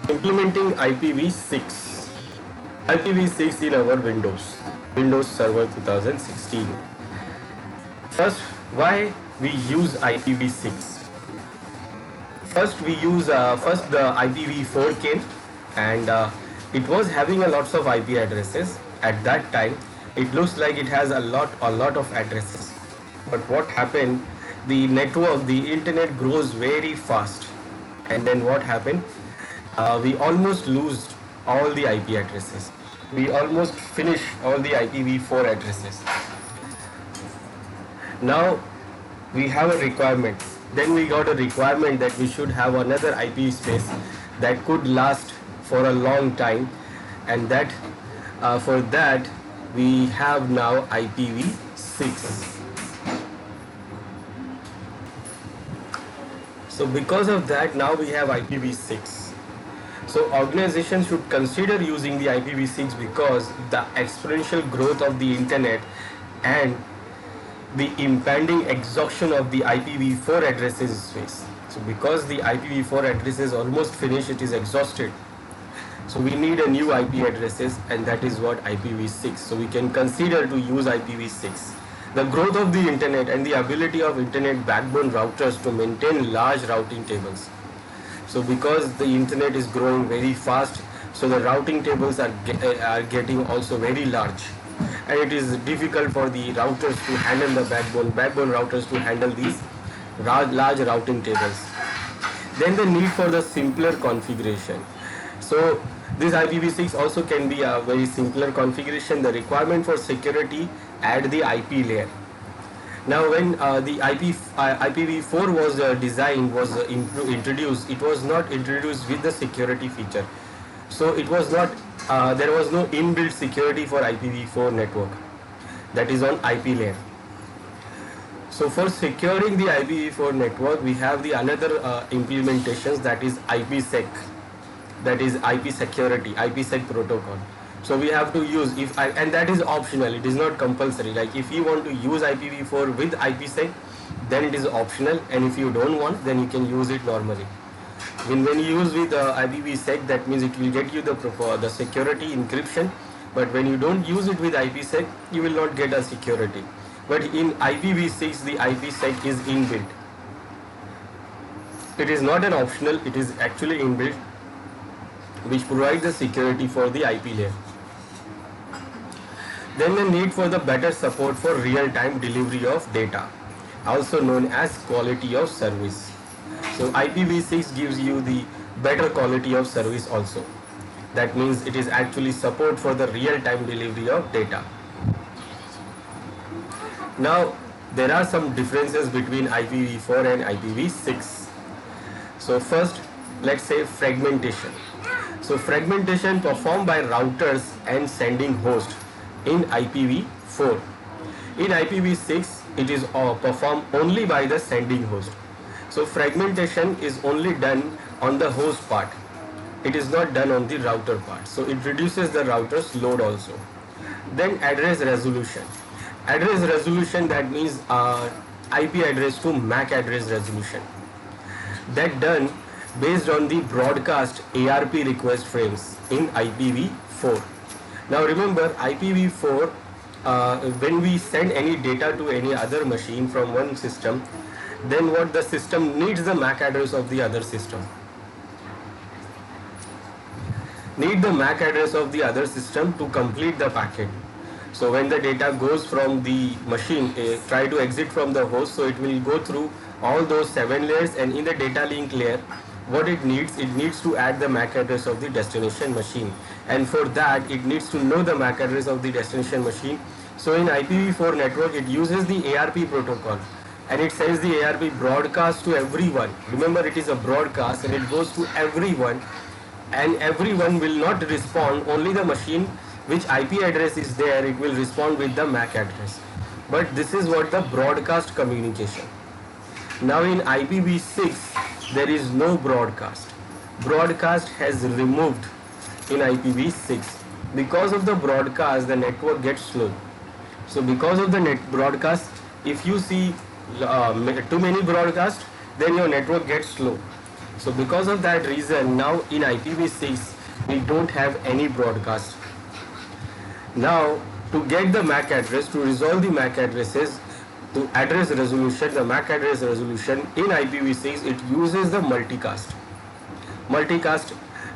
Implementing IPv6. IPv6 in our Windows Server 2016. First, why we use IPv6? First, the IPv4 came, and it was having a lots of IP addresses. At that time, it looks like it has a lot of addresses. But what happened? The network, the internet grows very fast, and then what happened? We almost lose all the IP addresses. We almost finish all the IPv4 addresses. Now we have a requirement. Then we got a requirement that we should have another IP space that could last for a long time, and that for that we have now IPv6. So because of that, now we have IPv6. So organizations should consider using the IPv6 because the exponential growth of the internet and the impending exhaustion of the IPv4 addresses space. So because the IPv4 address is almost finished, it is exhausted. So we need a new IP addresses, and that is what IPv6. So we can consider to use IPv6. The growth of the internet and the ability of internet backbone routers to maintain large routing tables. So because the internet is growing very fast, so the routing tables are getting also very large, and it is difficult for the routers to handle the backbone routers to handle these large routing tables. Then the need for the simpler configuration. So this IPv6 also can be a very simpler configuration. The requirement for security at the IP layer. Now when the IPv4 was introduced, it was not introduced with the security feature. So it was not, there was no inbuilt security for IPv4 network, that is on IP layer. So for securing the IPv4 network, we have the another implementations, that is IPsec, that is IP security, IPsec protocol. So we have to use, and that is optional, it is not compulsory. Like if you want to use IPv4 with IPsec, then it is optional, and if you don't want, then you can use it normally. When you use with IPv6, that means it will get you the security encryption, but when you don't use it with IPsec, you will not get a security. But in IPv6, the IPsec is inbuilt. It is not an optional, it is actually inbuilt, which provides the security for the IP layer. Then the need for the better support for real-time delivery of data, also known as quality of service. So IPv6 gives you the better quality of service also. That means it is actually support for the real-time delivery of data. Now there are some differences between IPv4 and IPv6. So first, let's say fragmentation. So fragmentation performed by routers and sending host in IPv4. In IPv6, it is performed only by the sending host. So fragmentation is only done on the host part. It is not done on the router part. So it reduces the router's load also. Then address resolution. Address resolution, that means IP address to MAC address resolution. That done based on the broadcast ARP request frames in IPv4. Now remember, IPv4, when we send any data to any other machine from one system, then what the system needs the MAC address of the other system. Need the MAC address of the other system to complete the packet. So when the data goes from the machine, try to exit from the host, so it will go through all those 7 layers, and in the data link layer, what it needs to add the MAC address of the destination machine, and for that it needs to know the MAC address of the destination machine. So in IPv4 network, it uses the ARP protocol, and it sends the ARP broadcast to everyone. Remember, it is a broadcast and it goes to everyone, and everyone will not respond. Only the machine which IP address is there, it will respond with the MAC address. But this is what the broadcast communication. Now in IPv6, there is no broadcast. Broadcast has removed in IPv6. Because of the broadcast, the network gets slow. So because of the broadcast, if you see too many broadcasts, then your network gets slow. So because of that reason, now in IPv6 we don't have any broadcast. Now to get the MAC address, to resolve the MAC addresses, to address resolution, the MAC address resolution in IPv6, it uses the multicast. Multicast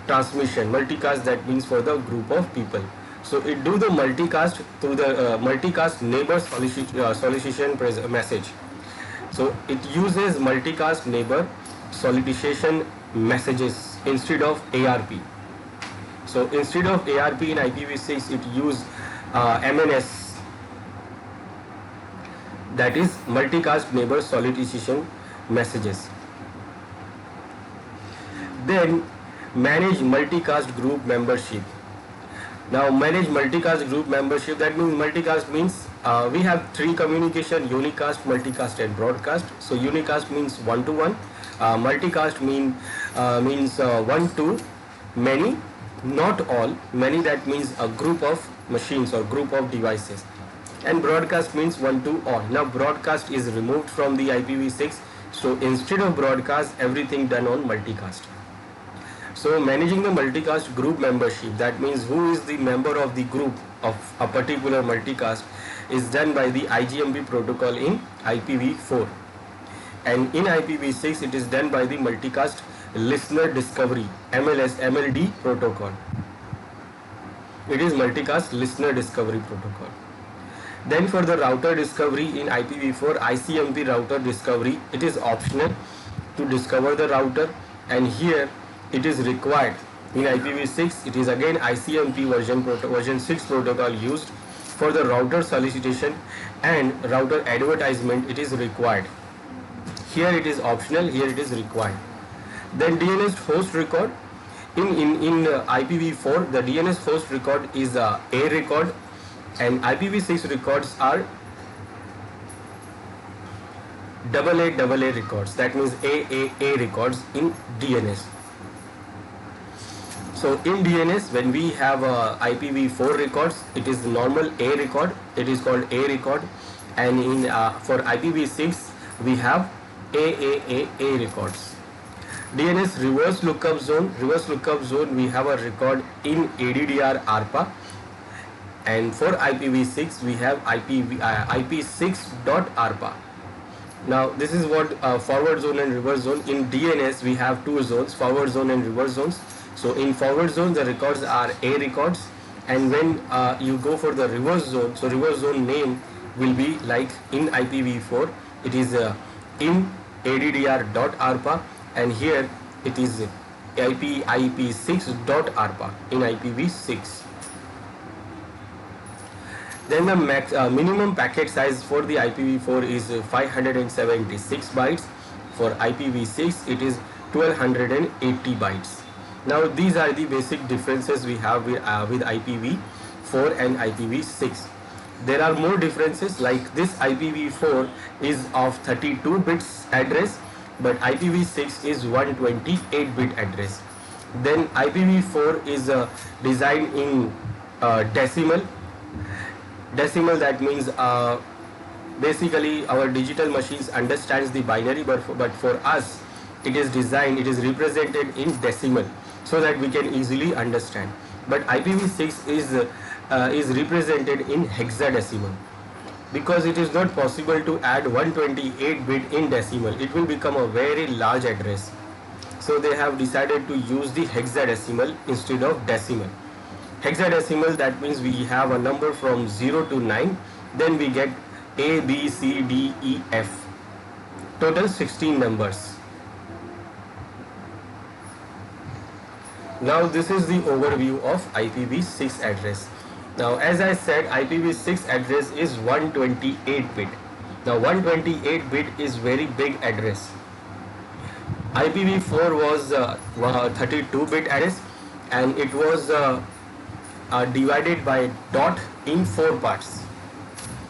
transmission. Multicast, that means for the group of people. So it do the multicast through the multicast neighbor solicitation message. So it uses multicast neighbor solicitation messages instead of ARP. So instead of ARP in IPv6, it use MNS, that is multicast neighbor solicitation messages. Then manage multicast group membership. Now manage multicast group membership, that means multicast means we have three communication: unicast, multicast and broadcast. So unicast means one to one, multicast means one to many, not all, many, that means a group of machines or group of devices, and broadcast means one to all. Now broadcast is removed from the IPv6, so instead of broadcast, everything done on multicast. So managing the multicast group membership, that means who is the member of the group of a particular multicast, is done by the IGMP protocol in IPv4, and in IPv6 it is done by the multicast listener discovery MLD protocol. It is multicast listener discovery protocol. Then for the router discovery in IPv4, ICMP router discovery, it is optional to discover the router, and here it is required. In IPv6 it is again ICMP version 6 protocol used. For the router solicitation and router advertisement, it is required. Here it is optional, here it is required. Then DNS host record. In IPv4, the DNS host record is a record, and IPv6 records are AA records, that means AAA records in DNS. So in DNS, when we have IPv4 records, it is the normal A record, it is called A record, and in for IPv6 we have AAA records. DNS reverse lookup zone, we have a record in ADDR ARPA, and for IPv6 we have IP6.ARPA. Now this is what forward zone and reverse zone. In DNS we have two zones, forward zone and reverse zones. So in forward zone the records are A records, and when you go for the reverse zone, so reverse zone name will be like in IPv4 it is in ADDR.ARPA, and here it is IP6.ARPA in IPv6. Then the minimum packet size for the IPv4 is 576 bytes. For IPv6 it is 1280 bytes. Now these are the basic differences we have with IPv4 and IPv6. There are more differences, like this IPv4 is of 32 bits address, but IPv6 is 128-bit address. Then IPv4 is designed in decimal. Decimal, that means basically our digital machines understands the binary, but for us it is designed, it is represented in decimal so that we can easily understand. But IPv6 is represented in hexadecimal, because it is not possible to add 128-bit in decimal. It will become a very large address. So they have decided to use the hexadecimal instead of decimal. Hexadecimal, that means we have a number from 0 to 9, then we get A, B, C, D, E, F. Total 16 numbers. Now this is the overview of IPv6 address. Now as I said, IPv6 address is 128-bit. Now 128-bit is very big address. IPv4 was 32-bit address, and it was divided by dot in 4 parts.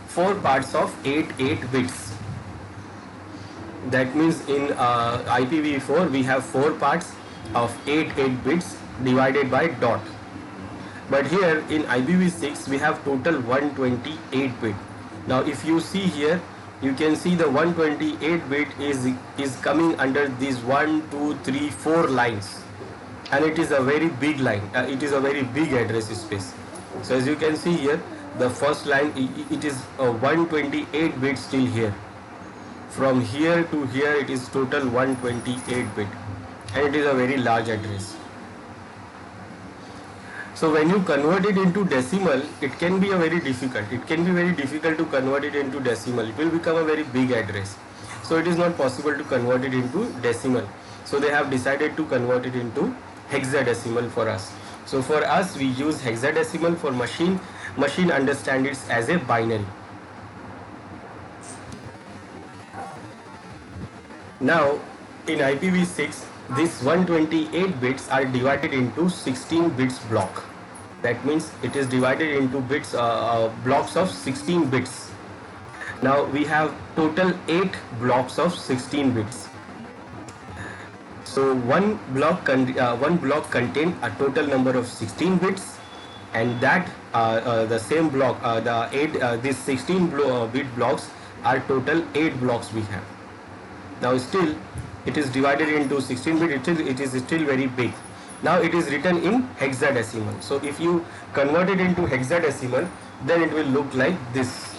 4 parts of 8 bits. That means in IPv4 we have 4 parts of 8 bits divided by dot. But here in IPv6 we have total 128 bit. Now if you see here, you can see the 128 bit is coming under these 1 2 3 4 lines, and it is a very big line. It is a very big address space. So as you can see here, the first line, it is 128 bits still here. From here to here it is total 128 bit, and it is a very large address. So when you convert it into decimal, it can be a very difficult. It can be very difficult to convert it into decimal. It will become a very big address. So it is not possible to convert it into decimal. So they have decided to convert it into hexadecimal for us. So for us, we use hexadecimal. For machine. Machine understands it as a binary. Now in IPv6, these 128 bits are divided into 16 bits block. That means it is divided into bits blocks of 16 bits. Now we have total 8 blocks of 16 bits. So one block contains a total number of 16 bits, and that the same block, these 16 bit blocks are total 8 blocks we have. Now still it is divided into 16 bit. It is still very big. Now it is written in hexadecimal. So if you convert it into hexadecimal, then it will look like this.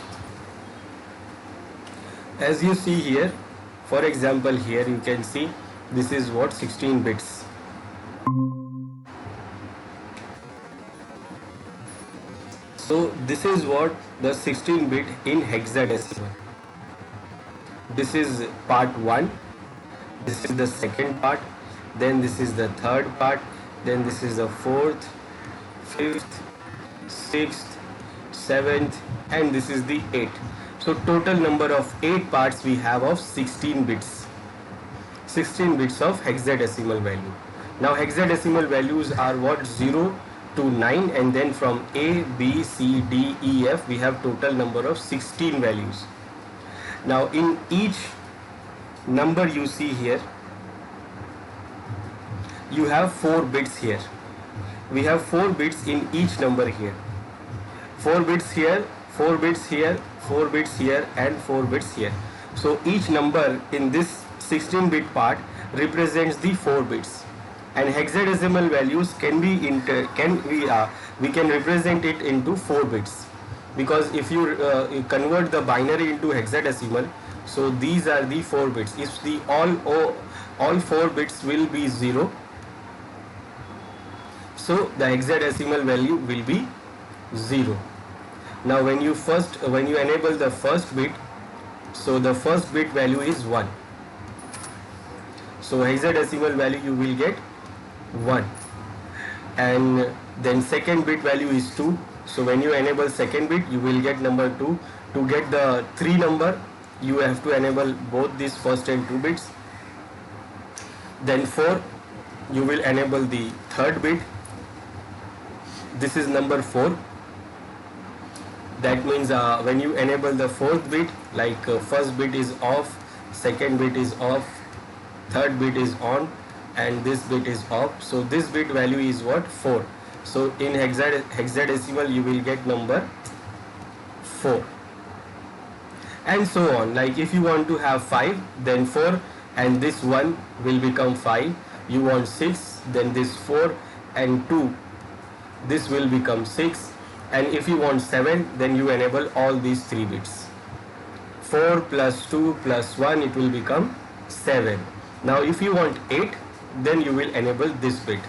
As you see here, for example, here you can see this is what 16 bits. So this is what the 16 bit in hexadecimal. This is part 1. This is the second part, then this is the third part, then this is the fourth, fifth, sixth, seventh, and this is the 8th. So total number of 8 parts we have of 16 bits. 16 bits of hexadecimal value. Now hexadecimal values are what? 0 to 9, and then from A, B, C, D, E, F we have total number of 16 values. Now in each number you see here, you have 4 bits here. We have 4 bits in each number here. 4 bits here, 4 bits here, 4 bits here, and 4 bits here. So each number in this 16 bit part represents the 4 bits, and hexadecimal values we can represent it into 4 bits, because if you convert the binary into hexadecimal, so these are the 4 bits. If the all 4 bits will be 0, so the hexadecimal value will be 0. Now when you enable the first bit, so the first bit value is 1. So hexadecimal value you will get 1, and then second bit value is 2. So when you enable second bit, you will get number 2. To get the 3 number, you have to enable both these first and 2 bits. Then 4, you will enable the third bit. This is number 4. That means when you enable the fourth bit, like first bit is off, second bit is off, third bit is on, and this bit is off. So this bit value is what? 4. So in hexadecimal you will get number 4, and so on. Like if you want to have 5, then 4, and this 1 will become 5. You want 6, then this 4 and 2, this will become 6. And if you want 7, then you enable all these 3 bits. 4 plus 2 plus 1, it will become 7. Now if you want 8, then you will enable this bit.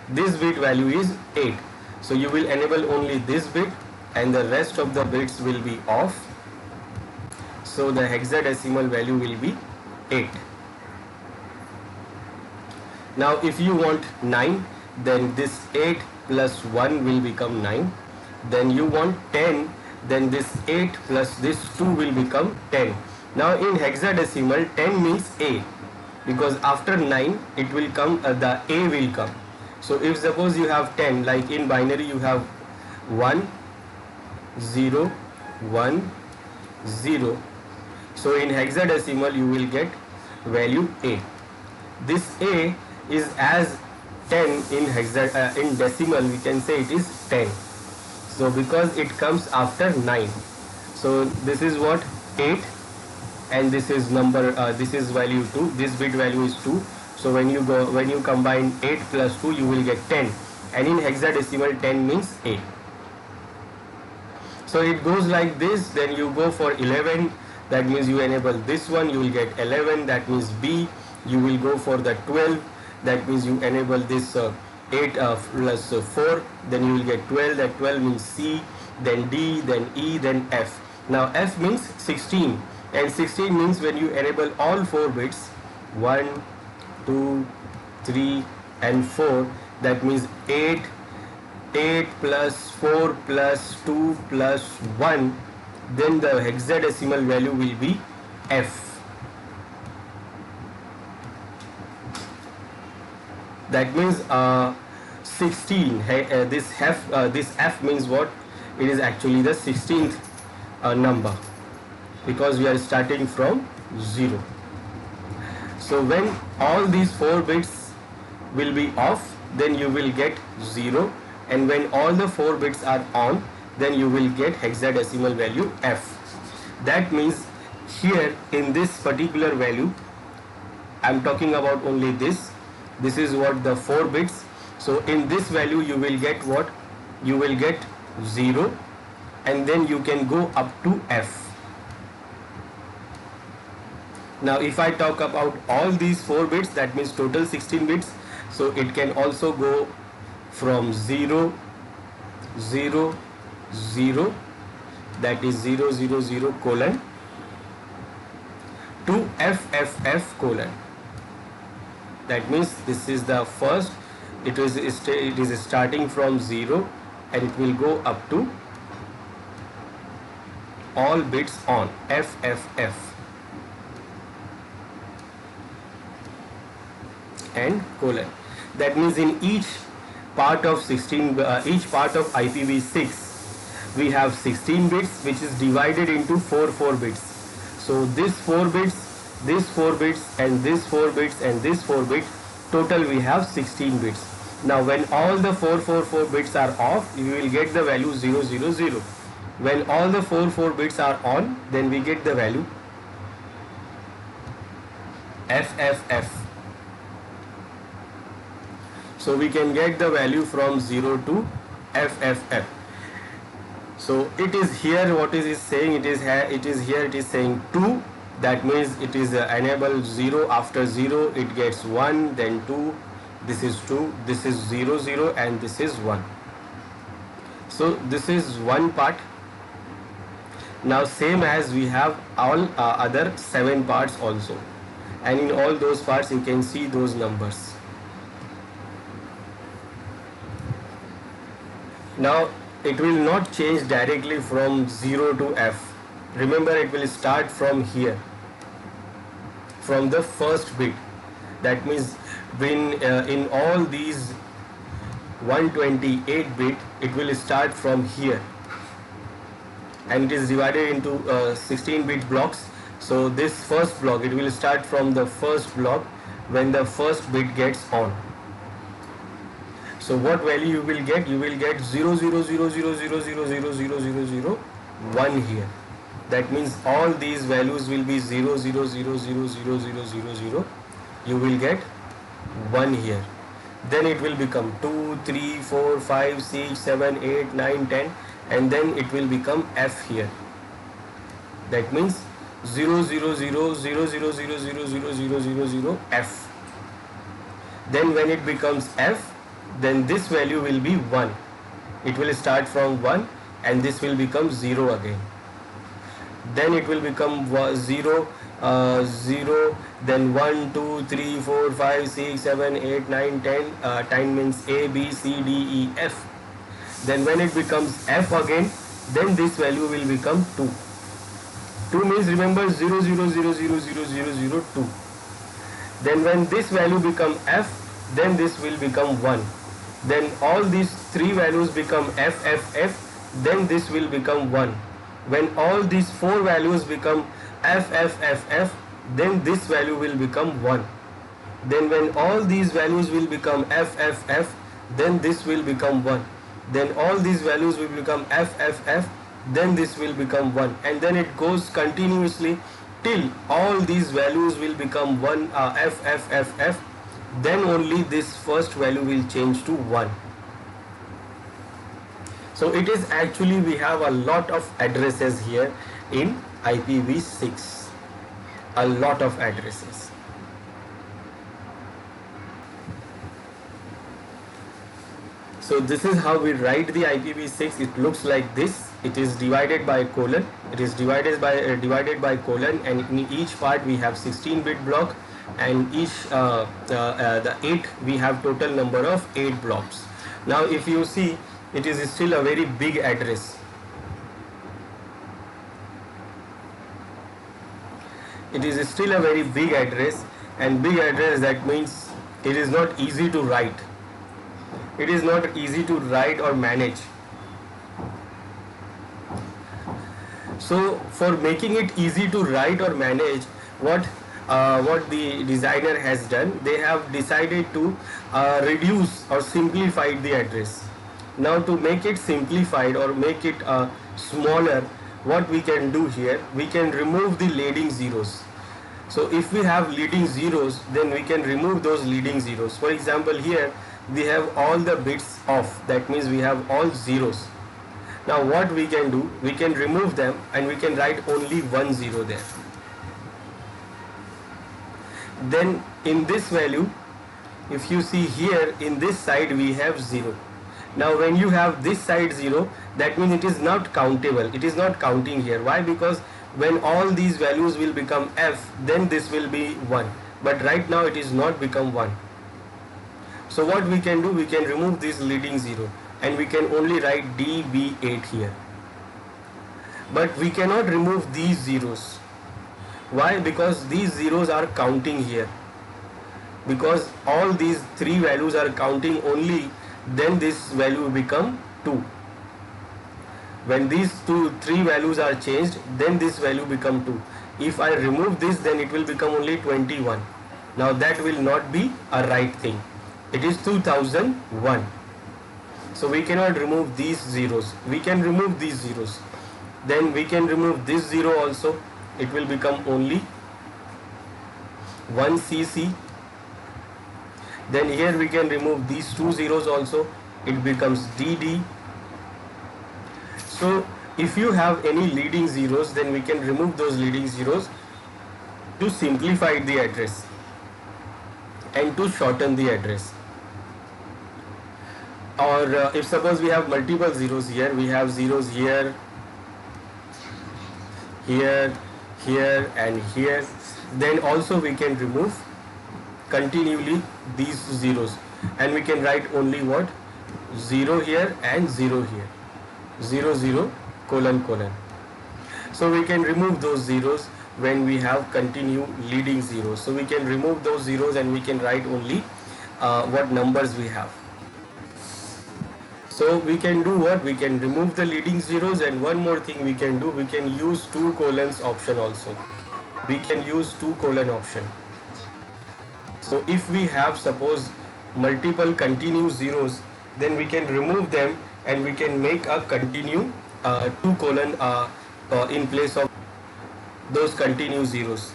This bit value is 8. So you will enable only this bit, and the rest of the bits will be off. So the hexadecimal value will be 8. Now if you want 9, then this 8 plus 1 will become 9. Then you want 10, then this 8 plus this 2 will become 10. Now in hexadecimal, 10 means A, because after 9 it will come, the A will come. So if suppose you have 10, like in binary you have 1 0 1 0, so in hexadecimal you will get value A. This A is as 10 in decimal, we can say it is 10. So because it comes after 9, so this is what 8, and this is number, this is value 2, this bit value is 2. So when you combine 8 plus 2, you will get 10, and in hexadecimal 10 means A. So it goes like this. Then you go for 11, that means you enable this one, you will get 11, that means B. You will go for the 12, that means you enable this 8 plus 4, then you will get 12, that 12 means C, then D, then E, then F. Now F means 16, and 16 means when you enable all 4 bits, 1, 2, 3 and 4, that means 8 plus 4 plus 2 plus 1, then the hexadecimal value will be F. That means 16. This F means what? It is actually the 16th number, because we are starting from 0. So when all these 4 bits will be off, then you will get 0, and when all the 4 bits are on, then you will get hexadecimal value F. That means here in this particular value, I am talking about only this. This is what the 4 bits. So in this value you will get what? You will get 0, and then you can go up to F. Now if I talk about all these 4 bits, that means total 16 bits. So it can also go from 0, 0, 0, that is 0, 0, 0 colon, to F, F, F colon. That means this is the first, it is starting from 0, and it will go up to all bits on F, F, F and colon. That means in each part of each part of IPv6, we have 16 bits, which is divided into 4 bits. So this 4 bits, this 4 bits, and this 4 bits, and this 4 bits, total we have 16 bits. Now when all the 4 bits are off, you will get the value 0, 0, 0. When all the 4 bits are on, then we get the value F, F, F. So we can get the value from 0 to F, F, F. So it is here, what is it saying? It is here, it is saying 2. That means it is enable 0. After 0 it gets 1, then 2, this is 2, this is 0, 0, and this is 1. So this is one part. Now same as we have all other 7 parts also, and in all those parts you can see those numbers. Now it will not change directly from 0 to F. Remember, it will start from here, from the first bit. That means when in all these 128 bit, it will start from here, and it is divided into 16 bit blocks. So this first block, it will start from the first block when the first bit gets on. So what value you will get? You will get 0, 0, 0, 0, 0, 0, 0, 0, 0, 0, 0, 1 here. That means all these values will be 0, 0, 0, 0, 0, 0, 0, 0. You will get 1 here. Then it will become 2, 3, 4, 5, 6, 7, 8, 9, 10, and then it will become F here. That means 0, 0, 0, 0, 0, 0, 0, 0, 0, 0, 0, F. Then when it becomes F, then this value will be 1. It will start from 1, and this will become 0 again. Then it will become 0, 0, then 1, 2, 3, 4, 5, 6, 7, 8, 9, 10. 10 means A, B, C, D, E, F. Then when it becomes F again, then this value will become 2. 2 means, remember, 0, 0, 0, 0, 0, 0, 0, 2. Then when this value become F, then this will become 1. Then all these 3 values become F, F, F, then this will become 1. When all these 4 values become F, F, F, F, then this value will become 1. Then when all these values will become F, F, F, then this will become 1. Then all these values will become F, F, F, then this will become 1. And then it goes continuously till all these values will become 1, f, then only this first value will change to 1. So it is actually, we have a lot of addresses here in IPv6, a lot of addresses. So this is how we write the IPv6. It looks like this. It is divided by colon. It is divided by colon, and in each part we have 16-bit block, and each the 8 we have total number of 8 blocks. Now if you see, it is still a very big address. It is still a very big address, and big address, that means it is not easy to write. It is not easy to write or manage. So for making it easy to write or manage, what the designer has done, they have decided to reduce or simplify the address. Now to make it simplified or make it smaller, what we can do here, we can remove the leading zeros. So if we have leading zeros, then we can remove those leading zeros. For example, here we have all the bits off, that means we have all zeros. Now what we can do, we can remove them and we can write only 1 0 there. Then in this value, if you see here, in this side we have 0. Now when you have this side 0, that means it is not countable, it is not counting here. Why? Because when all these values will become f, then this will be 1, but right now it is not become 1. So what we can do, we can remove this leading 0 and we can only write DB8 here. But we cannot remove these zeros. Why? Because these zeros are counting here. Because all these 3 values are counting only, then this value will become 2. When these 3 values are changed, then this value become 2. If I remove this, then it will become only 21. Now that will not be a right thing. It is 2001. So we cannot remove these zeros. We can remove these zeros. Then we can remove this 0 also. It will become only 1cc. Then here we can remove these 2 zeros also. It becomes DD. So if you have any leading zeros, then we can remove those leading zeros to simplify the address and to shorten the address. Or if suppose we have multiple zeros here, we have zeros here, here, here and here, then also we can remove continually these zeros, and we can write only what? 0 here and 0 here, 0 0 colon colon. So we can remove those zeros when we have continue leading zeros. So we can remove those zeros and we can write only what numbers we have. So we can do what? We can remove the leading zeros, and one more thing we can do, we can use 2 colons option also. We can use 2 colon option. So if we have suppose multiple continuous zeros, then we can remove them and we can make a continue 2 colon in place of those continuous zeros.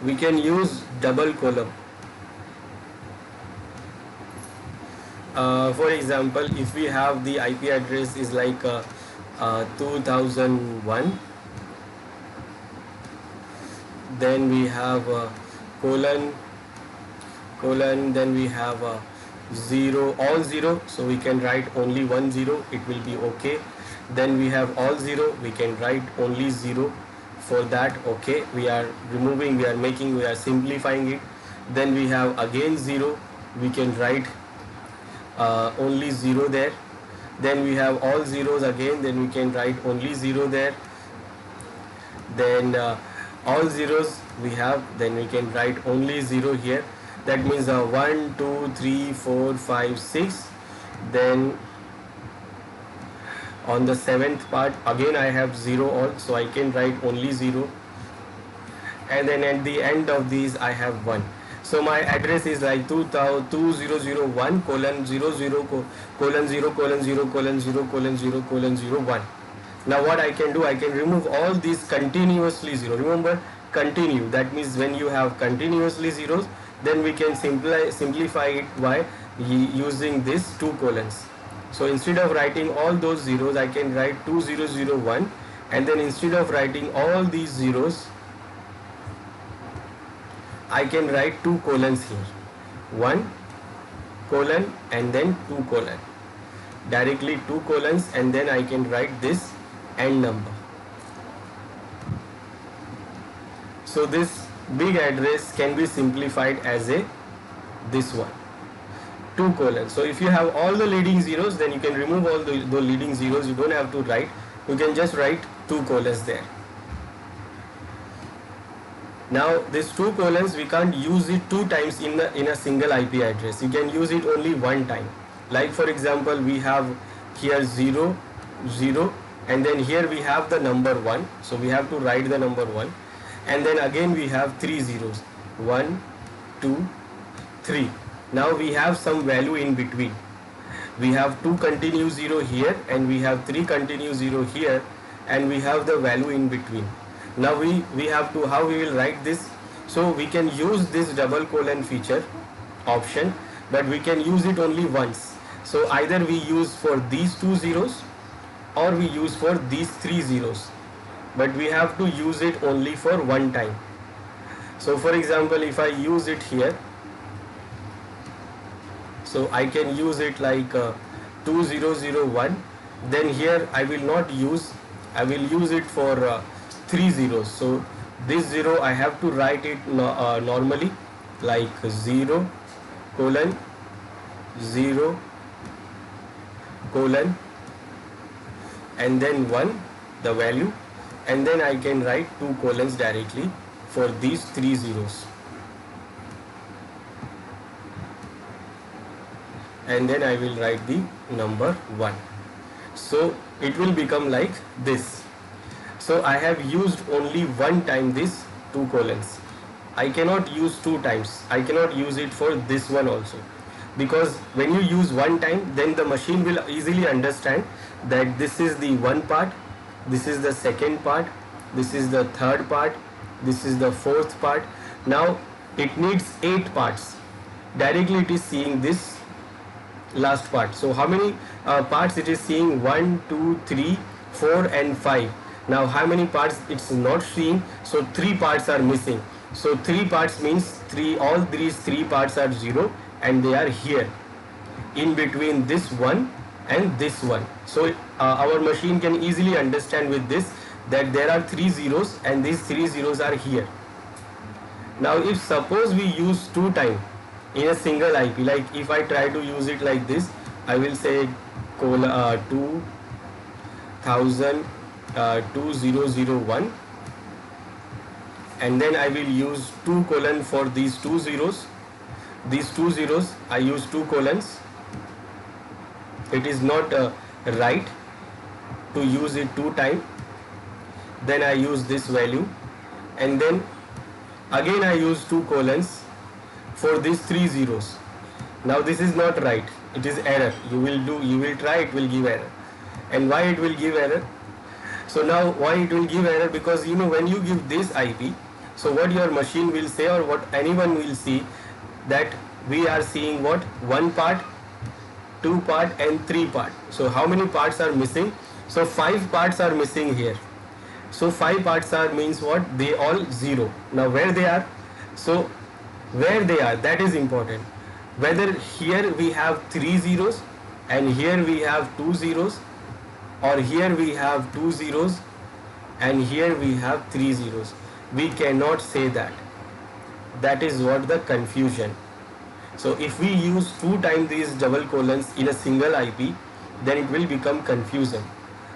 We can use double column. For example, if we have the IP address is like 2001, then we have colon, then we have 0, all 0, so we can write only 1 0, it will be okay. Then we have all 0, we can write only 0 for that, okay. We are removing, we are simplifying it. Then we have again 0, we can write only 0 there. Then we have all zeros again, then we can write only 0 there. Then all zeros we have, then we can write only 0 here. That means 1 2 3 4 5 6. Then on the 7th part again I have 0 all, so I can write only 0. And then at the end of these I have 1. So my address is like 2001 colon 00 colon 0 colon 0 colon 0 colon 0 colon 1. Now what I can do, I can remove all these continuously zero. Remember, continue, that means when you have continuously zeros, then we can simplify it by using this two colons. So instead of writing all those zeros, I can write 2001, and then instead of writing all these zeros, I can write two colons here, 1 colon and then 2 colon, directly 2 colons, and then I can write this end number. So this big address can be simplified as this one, 2 colons. So if you have all the leading zeros, then you can remove all the leading zeros. You don't have to write, you can just write 2 colons there. Now this 2 colons, we can't use it 2 times in a single IP address. You can use it only 1 time. Like for example, we have here 0 0, and then here we have the number 1, so we have to write the number 1, and then again we have 3 zeros, 1 2 3. Now we have some value in between. We have 2 continuous 0 here, and we have 3 continuous 0 here, and we have the value in between. Now we have to, how we will write this? So we can use this double colon feature option, but we can use it only once. So either we use for these 2 zeros, or we use for these 3 zeros, but we have to use it only for 1 time. So for example, if I use it here, so I can use it like 2001, then here I will not use, I will use it for 3 zeros. So this 0 I have to write it normally, like 0 colon 0 colon and then 1, the value, and then I can write 2 colons directly for these 3 zeros, and then I will write the number 1. So it will become like this. So I have used only 1 time this 2 colons. I cannot use 2 times. I cannot use it for this one also, because when you use 1 time, then the machine will easily understand that this is the 1 part, this is the 2nd part, this is the 3rd part, this is the 4th part. Now it needs 8 parts. Directly it is seeing this last part. So how many parts it is seeing? 1 2 3 4 and 5. Now how many parts it's not seeing? So 3 parts are missing. So 3 parts means all these 3 parts are 0, and they are here in between this one and this one. So our machine can easily understand with this that there are 3 zeros, and these 3 zeros are here. Now if suppose we use 2 times in a single IP, like if I try to use it like this, I will say 2001, and then I will use 2 colon for these 2 zeros. These 2 zeros I use 2 colons. It is not right to use it 2 times. Then I use this value, and then again I use 2 colons for these 3 zeros. Now this is not right, it is error. You will try, it will give error. And why it will give error? So now why it will give error? Because when you give this IP, so what your machine will say, or what anyone will see, that we are seeing what? 1 part, 2 part and 3 part. So how many parts are missing? So 5 parts are missing here. So 5 parts are means what? They all 0. Now where they are? So where they are, that is important. Whether here we have 3 zeros and here we have 2 zeros, or here we have 2 zeros and here we have 3 zeros. We cannot say that. That is what the confusion. So if we use 2 times these double colons in a single IP, then it will become confusion,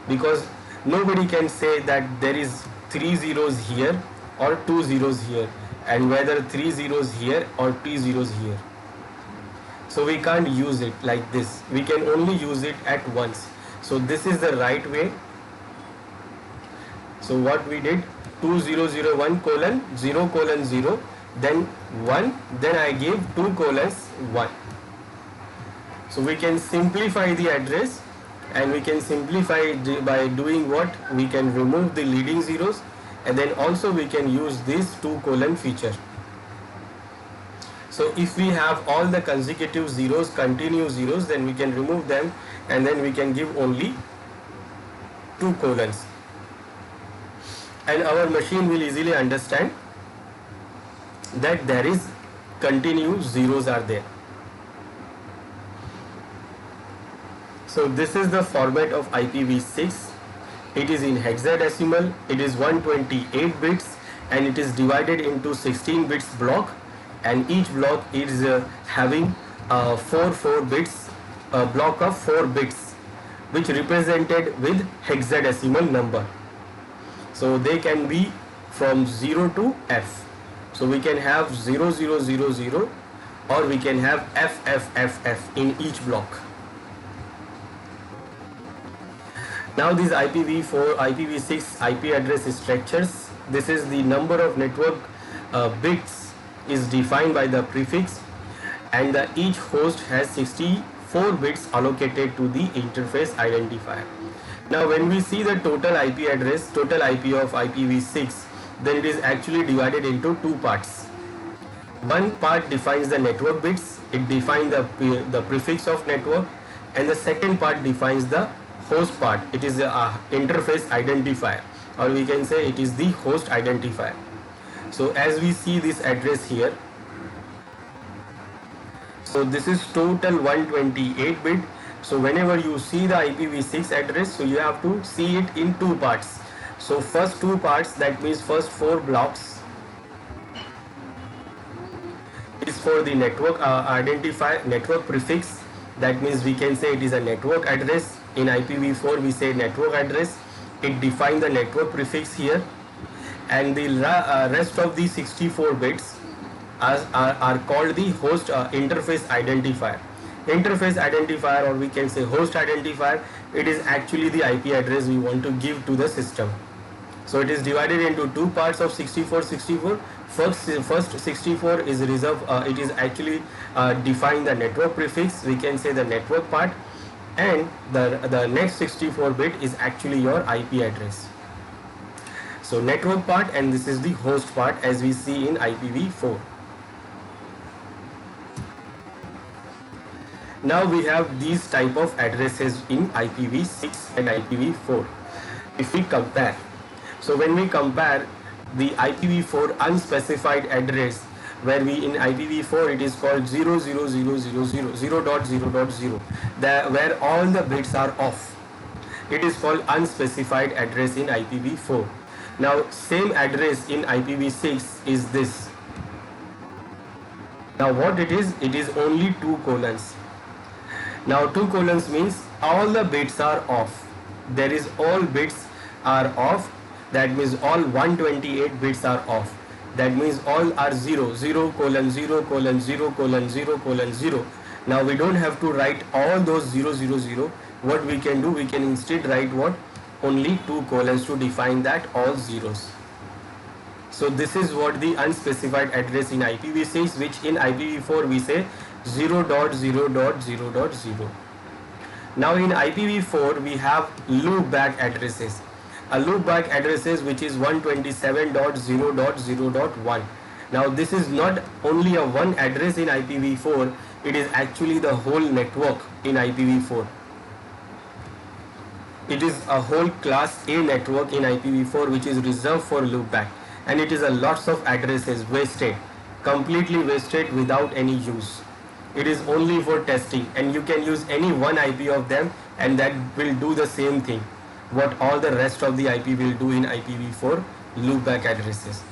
because nobody can say that there is 3 zeros here or 2 zeros here, and whether 3 zeros here or 2 zeros here. So we can't use it like this. We can only use it at once. So this is the right way. So what we did, 2001 colon 0 colon 0, then 1, then I gave 2 colons 1. So we can simplify the address and we can simplify by doing what? We can remove the leading zeros, and then also we can use this 2 colon feature. So if we have all the consecutive zeros, continuous zeros, then we can remove them, and then we can give only 2 colons, and our machine will easily understand that there is continuous zeros are there. So this is the format of IPv6. It is in hexadecimal, it is 128 bits, and it is divided into 16 bits block, and each block is having 4 bits, a block of 4 bits, which represented with hexadecimal number. So they can be from 0 to F. So we can have 0000, or we can have FFFF in each block. Now these IPv4, IPv6 IP address structures, this is the number of network bits is defined by the prefix, and each host has 64 bits allocated to the interface identifier. Now when we see the total IP address, total IP of IPv6, then it is actually divided into 2 parts. One part defines the network bits, it defines the prefix of network, and the second part defines the host part. It is the interface identifier, or we can say it is the host identifier. So as we see this address here, so this is total 128 bit. So whenever you see the IPv6 address, so you have to see it in 2 parts. So first 2 parts, that means first 4 blocks is for the network identifier, network prefix. That means we can say it is a network address. In IPv4 we say network address. It defines the network prefix here, and the rest of the 64 bits are called the host interface identifier. Interface identifier, or we can say host identifier, it is actually the IP address we want to give to the system. So it is divided into 2 parts of 64. First 64 is reserved, it is actually define the network prefix, we can say the network part, and the next 64 bit is actually your IP address. So network part, and this is the host part as we see in IPv4. Now we have these type of addresses in IPv6 and IPv4. If we compare, so when we compare the IPv4 unspecified address, where we in IPv4 it is called 0.0.0, where all the bits are off. It is called unspecified address in IPv4. Now same address in IPv6 is this. Now what it is only 2 colons. Now 2 colons means all the bits are off. There is all bits are off. That means all 128 bits are off. That means all are 0, 0 colon 0 colon 0 colon 0 colon 0. Now we don't have to write all those 0 0 0. What we can do, we can instead write what? Only 2 colons to define that all zeros. So this is what the unspecified address in IPv6, which in IPv4 we say 0.0.0.0. Now in IPv4 we have loopback addresses. A loopback addresses which is 127.0.0.1. Now this is not only a one address in IPv4, it is actually the whole network in IPv4. It is a whole class A network in IPv4 which is reserved for loopback, and it is a lots of addresses wasted, completely wasted without any use. It is only for testing, and you can use any one IP of them, and that will do the same thing what all the rest of the IP will do in IPv4 loopback addresses.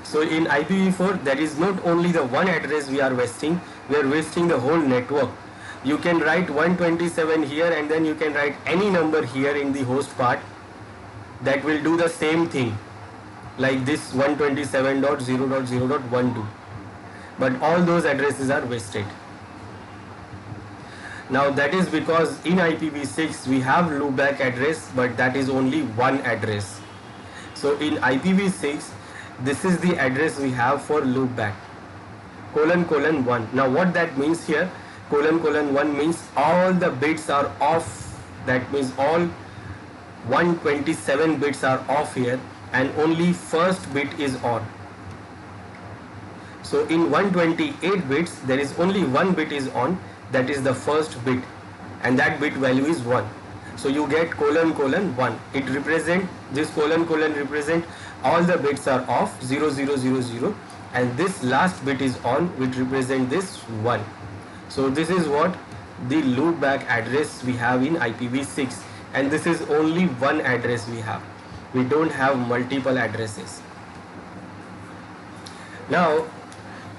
So in IPv4 there is not only the one address we are wasting the whole network. You can write 127 here, and then you can write any number here in the host part that will do the same thing, like this 127.0.0.12, but all those addresses are wasted. Now that is because in IPv6 we have loopback address, but that is only one address. So in IPv6 this is the address we have for loopback, ::1. Now what that means here, ::1 means all the bits are off that means all 127 bits are off here and only first bit is on. So in 128 bits there is only one bit is on, that is the first bit, and that bit value is 1. So you get colon colon 1. It represent, this colon colon represent all the bits are off 0 0 0 0, and this last bit is on, which represent this 1. So this is what the loopback address we have in IPv6, and this is only one address we have. We don't have multiple addresses. Now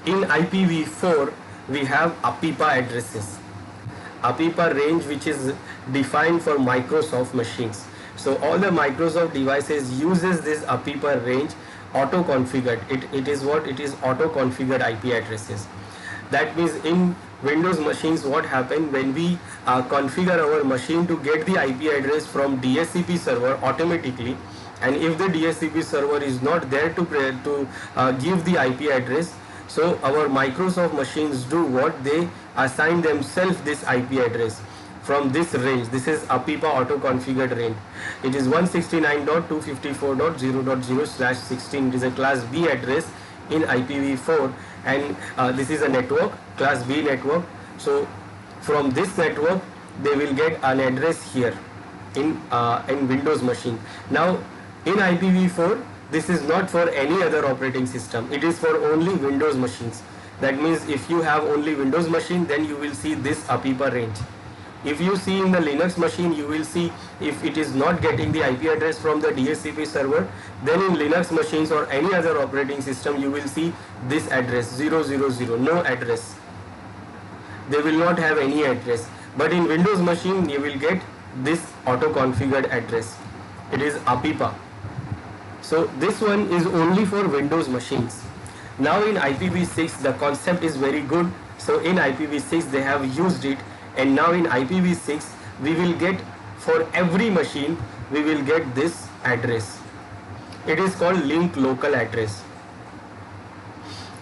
in IPv4 we have APIPA addresses. APIPA range, which is defined for Microsoft machines. So all the Microsoft devices uses this APIPA range auto-configured. It is what? It is auto-configured IP addresses. That means in Windows machines, what happen when we configure our machine to get the IP address from DHCP server automatically, and if the DHCP server is not there to give the IP address, so our Microsoft machines do what? They assign themselves this IP address from this range. This is APIPA auto-configured range. It is 169.254.0.0/16. It is a class B address in IPv4, and this is a network, class B network. So from this network they will get an address here in Windows machine. Now in IPv4 this is not for any other operating system. It is for only Windows machines. That means if you have only Windows machine, then you will see this APIPA range. If you see in the Linux machine, you will see if it is not getting the IP address from the DHCP server, then in Linux machines or any other operating system you will see this address 000, no address. They will not have any address. But in Windows machine you will get this auto-configured address. It is APIPA. So this one is only for Windows machines. Now in IPv6 the concept is very good. So in IPv6 they have used it, and now in IPv6 we will get, for every machine we will get this address. It is called link local address.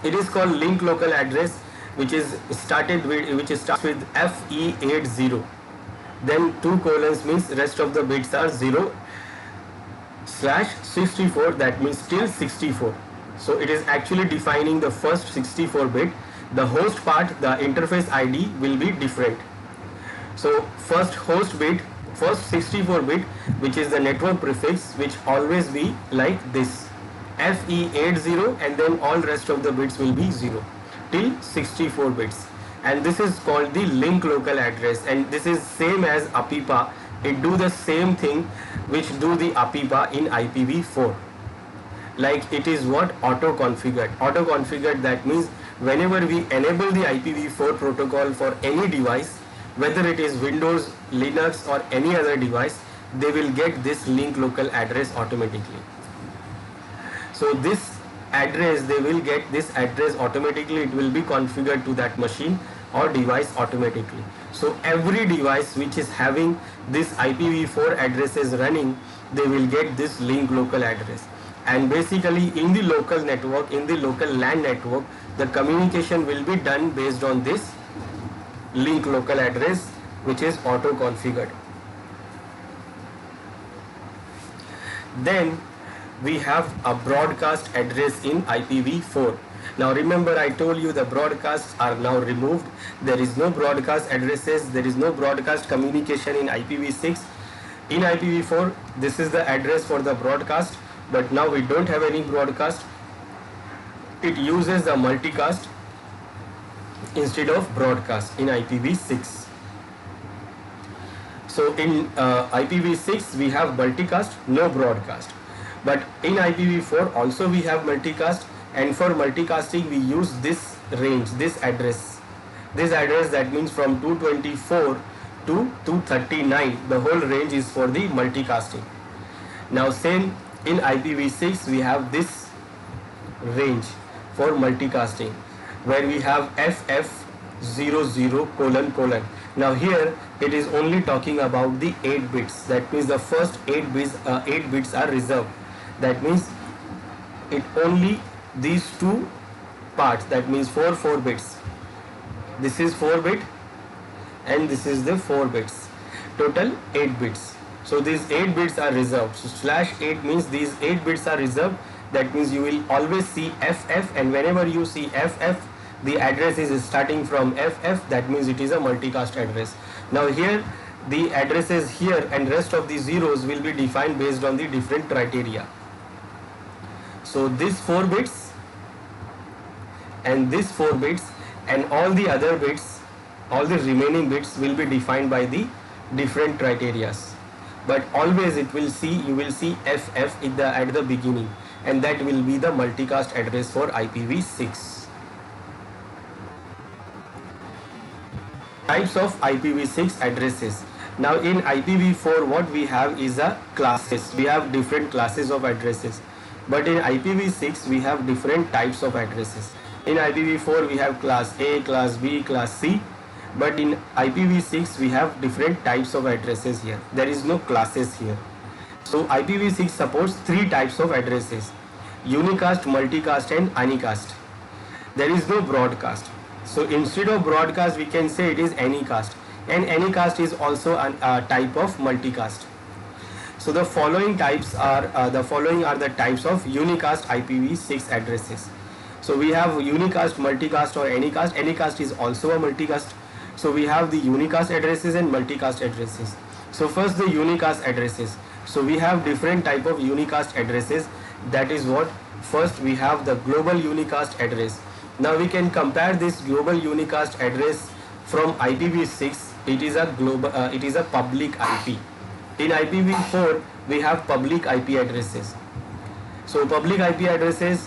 It is called link local address, which starts with FE80. Then 2 colons means rest of the bits are 0/64, that means till 64. So it is actually defining the first 64 bit. The host part, the interface ID will be different. So first host bit, first 64 bit, which is the network prefix, which always be like this FE80, and then all rest of the bits will be 0 till 64 bits, and this is called the link local address. And this is same as APIPA. It do the same thing which do the APIPA in IPv4. Like it is what? Auto-configured. Auto-configured, that means whenever we enable the IPv4 protocol for any device, whether it is Windows, Linux or any other device, they will get this link local address automatically. So this address, they will get this address automatically. It will be configured to that machine or device automatically. So every device which is having this IPv4 addresses running, they will get this link local address. And basically in the local network, in the local LAN network, the communication will be done based on this link local address, which is auto configured. Then we have a broadcast address in IPv4. Now remember, I told you the broadcasts are now removed. There is no broadcast addresses, there is no broadcast communication in IPv6. In IPv4, this is the address for the broadcast, but now we don't have any broadcast. It uses the multicast instead of broadcast in IPv6. So in IPv6 we have multicast, no broadcast. But in IPv4 also we have multicast, and for multicasting we use this range, this address. This address, that means from 224 to 239, the whole range is for the multicasting. Now same in IPv6 we have this range for multicasting, where we have FF00::. Now here it is only talking about the 8 bits. That means the first 8 bits are reserved. That means it only these two parts, that means 4 bits. This is 4 bit and this is the 4 bits. total 8 bits. So these 8 bits are reserved. So /8 means these 8 bits are reserved. That means you will always see FF, and whenever you see FF, the address is starting from FF. That means it is a multicast address. Now here the addresses here and rest of the zeros will be defined based on the different criteria. So these 4 bits and these 4 bits and all the other bits, all the remaining bits will be defined by the different criteria. But always you will see FF at the beginning, and that will be the multicast address for IPv6. Types of IPv6 addresses. Now in IPv4 what we have is a classes. We have different classes of addresses. But in IPv6 we have different types of addresses. In IPv4 we have class A, class B, class C. But in IPv6 we have different types of addresses here. There is no classes here. So IPv6 supports 3 types of addresses: unicast, multicast and anycast. There is no broadcast. So instead of broadcast we can say it is anycast, and anycast is also a type of multicast. So the following are the types of unicast IPv6 addresses. So we have unicast, multicast or anycast. Anycast is also a multicast. So we have the unicast addresses and multicast addresses. So first the unicast addresses. So we have different type of unicast addresses. That is what first we have the global unicast address. Now we can compare this global unicast address from IPv6. It is a public IP. In IPv4 we have public IP addresses. So public IP addresses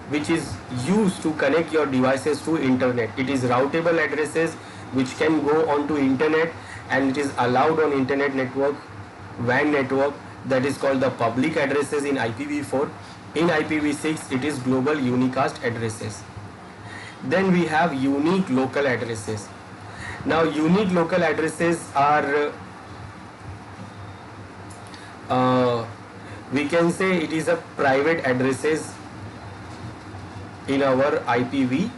which is used to connect your devices to internet. It is routable addresses which can go onto internet, and it is allowed on internet network, WAN network. That is called the public addresses in IPv4. In IPv6 it is global unicast addresses. Then we have unique local addresses. Now unique local addresses are we can say it is a private addresses in our IPv4.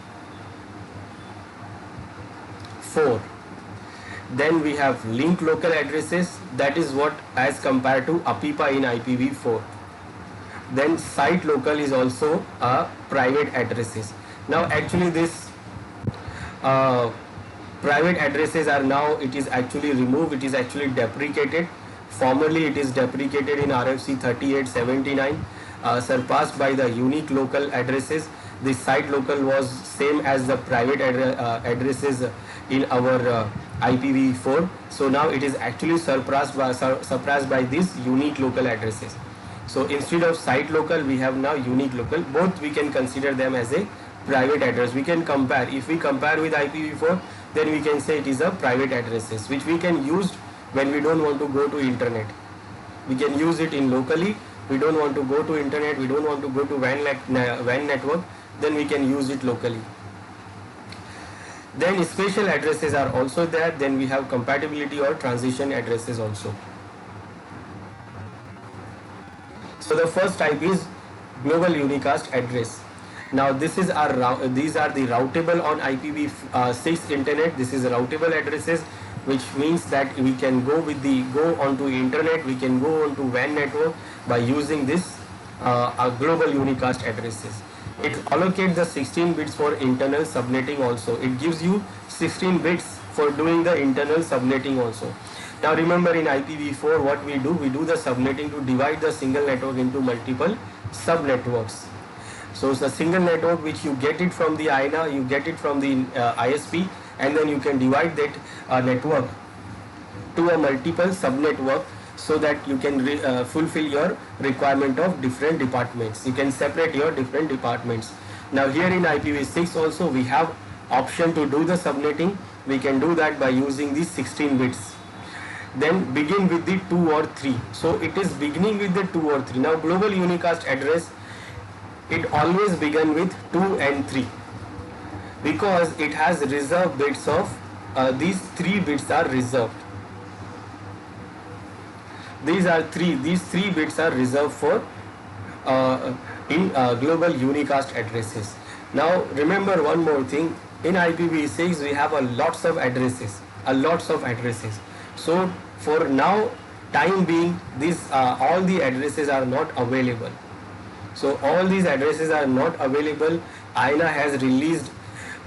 Then we have link local addresses. That is what as compared to APIPA in IPv4. Then site local is also a private addresses. Now actually this private addresses are now, it is actually removed, it is actually deprecated. Formerly it is deprecated in RFC 3879, surpassed by the unique local addresses. The site local was same as the private addresses in our IPv4. So now it is actually surpassed by these unique local addresses. So instead of site local we have now unique local. Both we can consider them as a private address. We can compare. If we compare with IPv4, then we can say it is a private addresses which we can use when we don't want to go to internet. We can use it in locally. We don't want to go to internet. We don't want to go to WAN network. Then we can use it locally. Then spatial addresses are also there. Then we have compatibility or transition addresses also. So the first type is global unicast address. Now these are the routable on IPv6 internet. This is routable addresses, which means that we can go onto internet. We can go onto WAN network by using this global unicast addresses. It allocates the 16 bits for internal subnetting also. It gives you 16 bits for doing the internal subnetting also. Now remember in IPv4 what we do the subnetting to divide the single network into multiple subnetworks. So it's a single network which you get it from the INA, you get it from the ISP, and then you can divide that network to a multiple subnetwork so that you can fulfill your requirement of different departments. You can separate your different departments. Now here in IPv6 also we have option to do the subnetting. We can do that by using these 16 bits. Then begin with the 2 or 3. So it is beginning with the 2 or 3. Now global unicast address, it always begin with 2 and 3 because it has reserved bits of these 3 bits are reserved. These 3 bits are reserved for in global unicast addresses. Now remember one more thing, in IPv6 we have lots of addresses. So for now time being, these all the addresses are not available. So all these addresses are not available. INA has released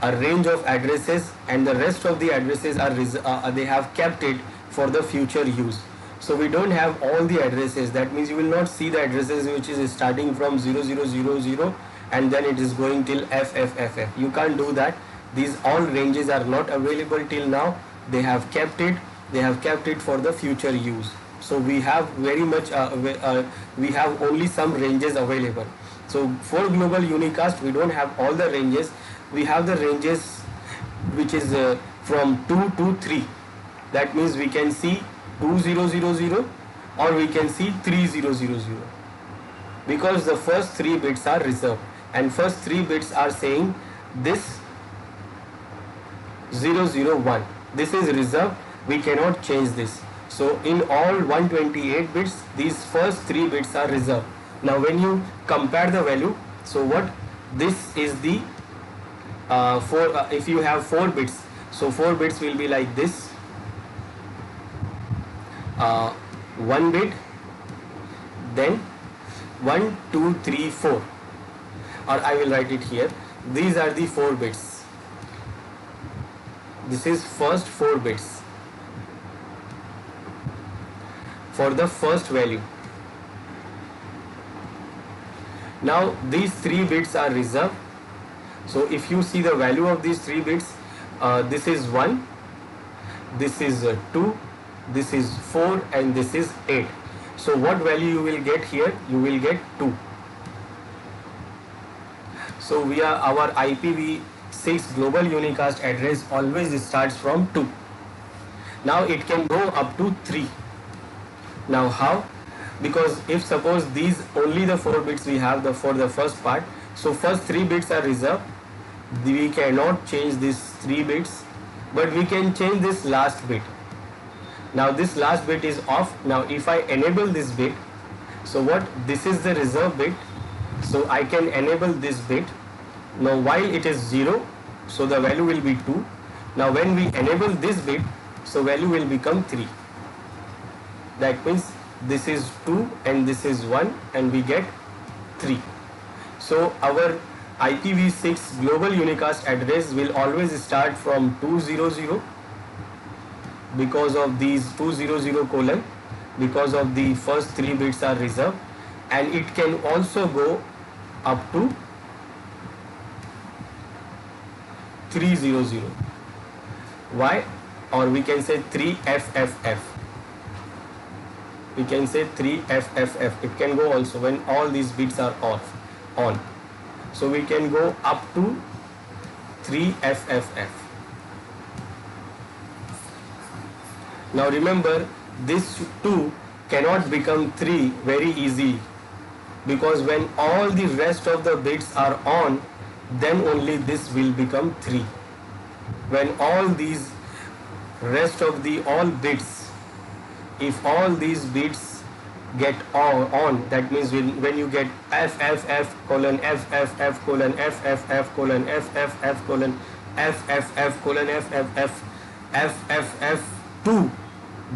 a range of addresses, and the rest of the addresses are they have kept it for the future use. So we don't have all the addresses. That means you will not see the addresses which is starting from 0000 and then it is going till FFFF. You can't do that. These all ranges are not available till now. They have kept it. They have kept it for the future use. So we have very much we have only some ranges available. So for global unicast we don't have all the ranges. We have the ranges which is from 2 to 3. That means we can see 2000 or we can see 3000, because the first 3 bits are reserved, and first 3 bits are saying this 001. This is reserved. We cannot change this. So in all 128 bits, these first 3 bits are reserved. Now when you compare the value, so what this is the if you have 4 bits, so 4 bits will be like this, 1 bit, then 1 2 3 4, or I will write it here. These are the 4 bits. This is first 4 bits for the first value. Now these 3 bits are reserved. So if you see the value of these 3 bits, this is 1, this is 2, this is 4, and this is 8. So what value you will get here? You will get 2. So our IPv6 global unicast address always starts from 2. Now it can go up to 3. Now how? Because if suppose these only the 4 bits we have for the first part, so first 3 bits are reserved. We cannot change these 3 bits, but we can change this last bit. Now this last bit is off. Now if I enable this bit, so what? This is the reserve bit, so I can enable this bit. Now while it is 0, so the value will be 2. Now when we enable this bit, so value will become 3. That means this is 2 and this is 1, and we get 3. So our IPv6 global unicast address will always start from 200 because of these 200 colon, because of the first 3 bits are reserved, and it can also go up to 300. Why? Or we can say 3FFF. We can say 3FFF. It can go also when all these bits are on. So we can go up to 3FFF. Now remember, this 2 cannot become 3 very easily, because when all the rest of the bits are on, then only this will become 3. When all these rest of the all bits, if all these bits get on, that means when you get FFF colon FFF colon FFF colon FFF colon FFF colon FFF FFF2,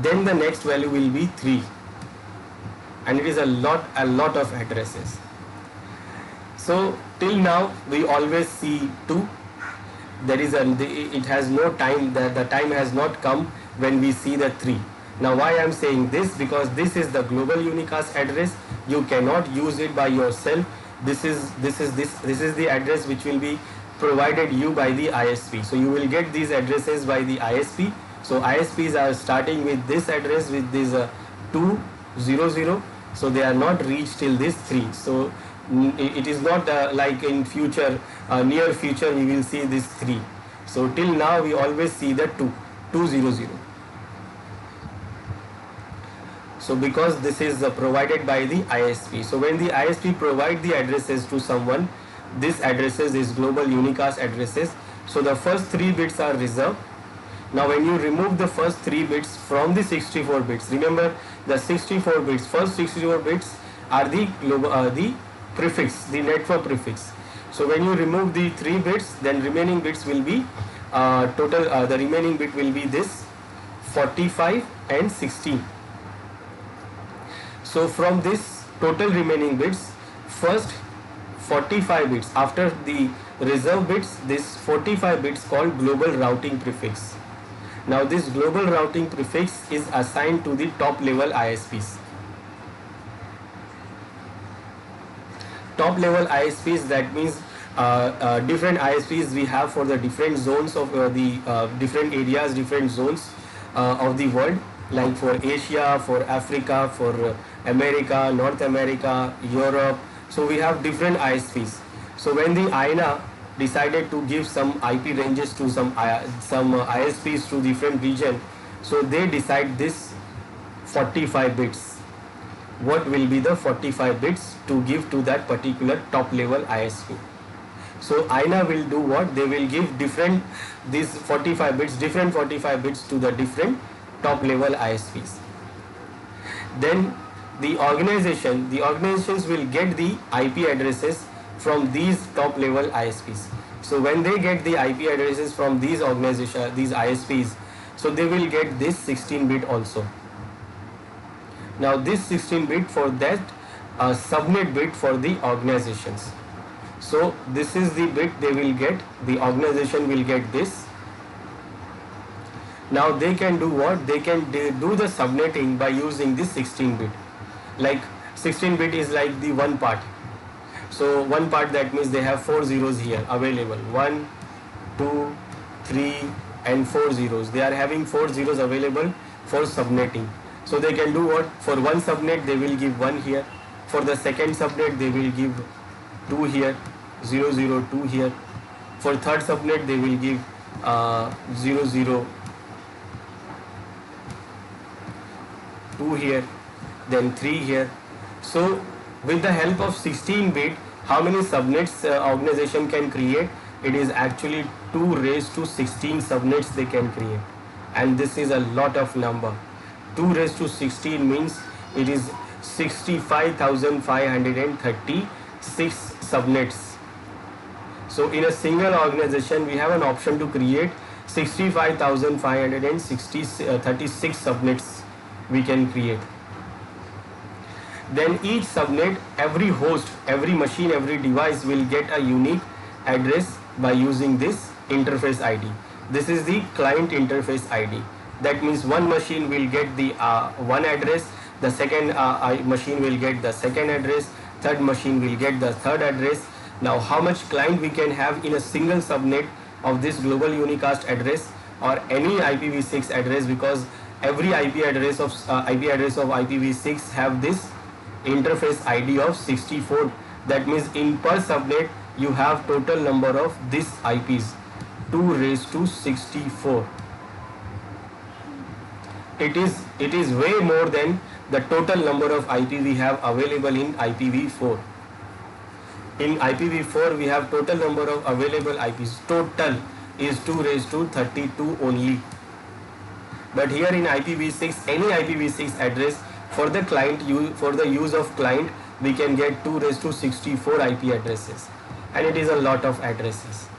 then the next value will be 3, and it is a lot of addresses. So till now we always see 2. It has no time, the time has not come when we see the 3. Now why I am saying this? Because this is the global unicast address. You cannot use it by yourself. This is the address which will be provided you by the ISP. So you will get these addresses by the ISP. So ISPs are starting with this address with this 200. So they are not reached till this 3. So it is not like in future, near future we will see this 3. So till now we always see the 200. So because this is provided by the ISP. So when the ISP provide the addresses to someone, this addresses is global unicast addresses. So the first 3 bits are reserved. Now when you remove the first 3 bits from the 64 bits, remember the 64 bits, first 64 bits are the prefix, the network prefix. So when you remove the 3 bits, then remaining bits will be the remaining bit will be this 45 and 16. So from this total remaining bits, first 45 bits, after the reserve bits, this 45 bits called global routing prefix. Now this global routing prefix is assigned to the top level ISPs. Top level ISPs, that means different ISPs we have for the different zones of the different areas, different zones of the world, like for Asia, for Africa, for America, North America, Europe. So we have different ISPs. So when the INA decided to give some IP ranges to some ISPs to different region, so they decide this 45 bits. What will be the 45 bits to give to that particular top level ISP? So INA will do what? They will give different these 45 bits, different 45 bits to the different top level ISPs. Then the organizations will get the IP addresses from these top level ISPs. So when they get the IP addresses from these organizations, these ISPs, so they will get this 16-bit also. Now this 16-bit, for that subnet bit for the organizations. So this is the bit they will get, the organization will get this. Now they can do what? They can do the subnetting by using this 16-bit. Like 16-bit is like the one part. So one part, that means they have 4 zeros here available. 1, 2, 3 and 4 zeros. They are having 4 zeros available for subnetting. So they can do what? For one subnet they will give 1 here. For the second subnet they will give 2 here, 0, 0, 2 here. For third subnet they will give 0, 0, 2 here, then 3 here. So with the help of 16-bit, how many subnets organization can create? It is actually 2 raised to 16 subnets they can create, and this is a lot of number. 2 raised to 16 means it is 65,536 subnets. So in a single organization we have an option to create 35,536 subnets we can create. Then each subnet, every host, every machine, every device will get a unique address by using this interface ID. This is the client interface ID. That means one machine will get the one address, the second machine will get the second address, third machine will get the third address. Now how much client we can have in a single subnet of this global unicast address or any IPv6 address, because every IP address of IPv6 have this interface ID of 64. That means in per subnet you have total number of these IPs 2 raised to 64. It is way more than the total number of IP we have available in IPv4. In IPv4 we have total number of available IPs. Total is 2 raised to 32 only. But here in IPv6, any IPv6 address for the client, for the use of client, we can get 2 raised to 64 IP addresses, and it is a lot of addresses.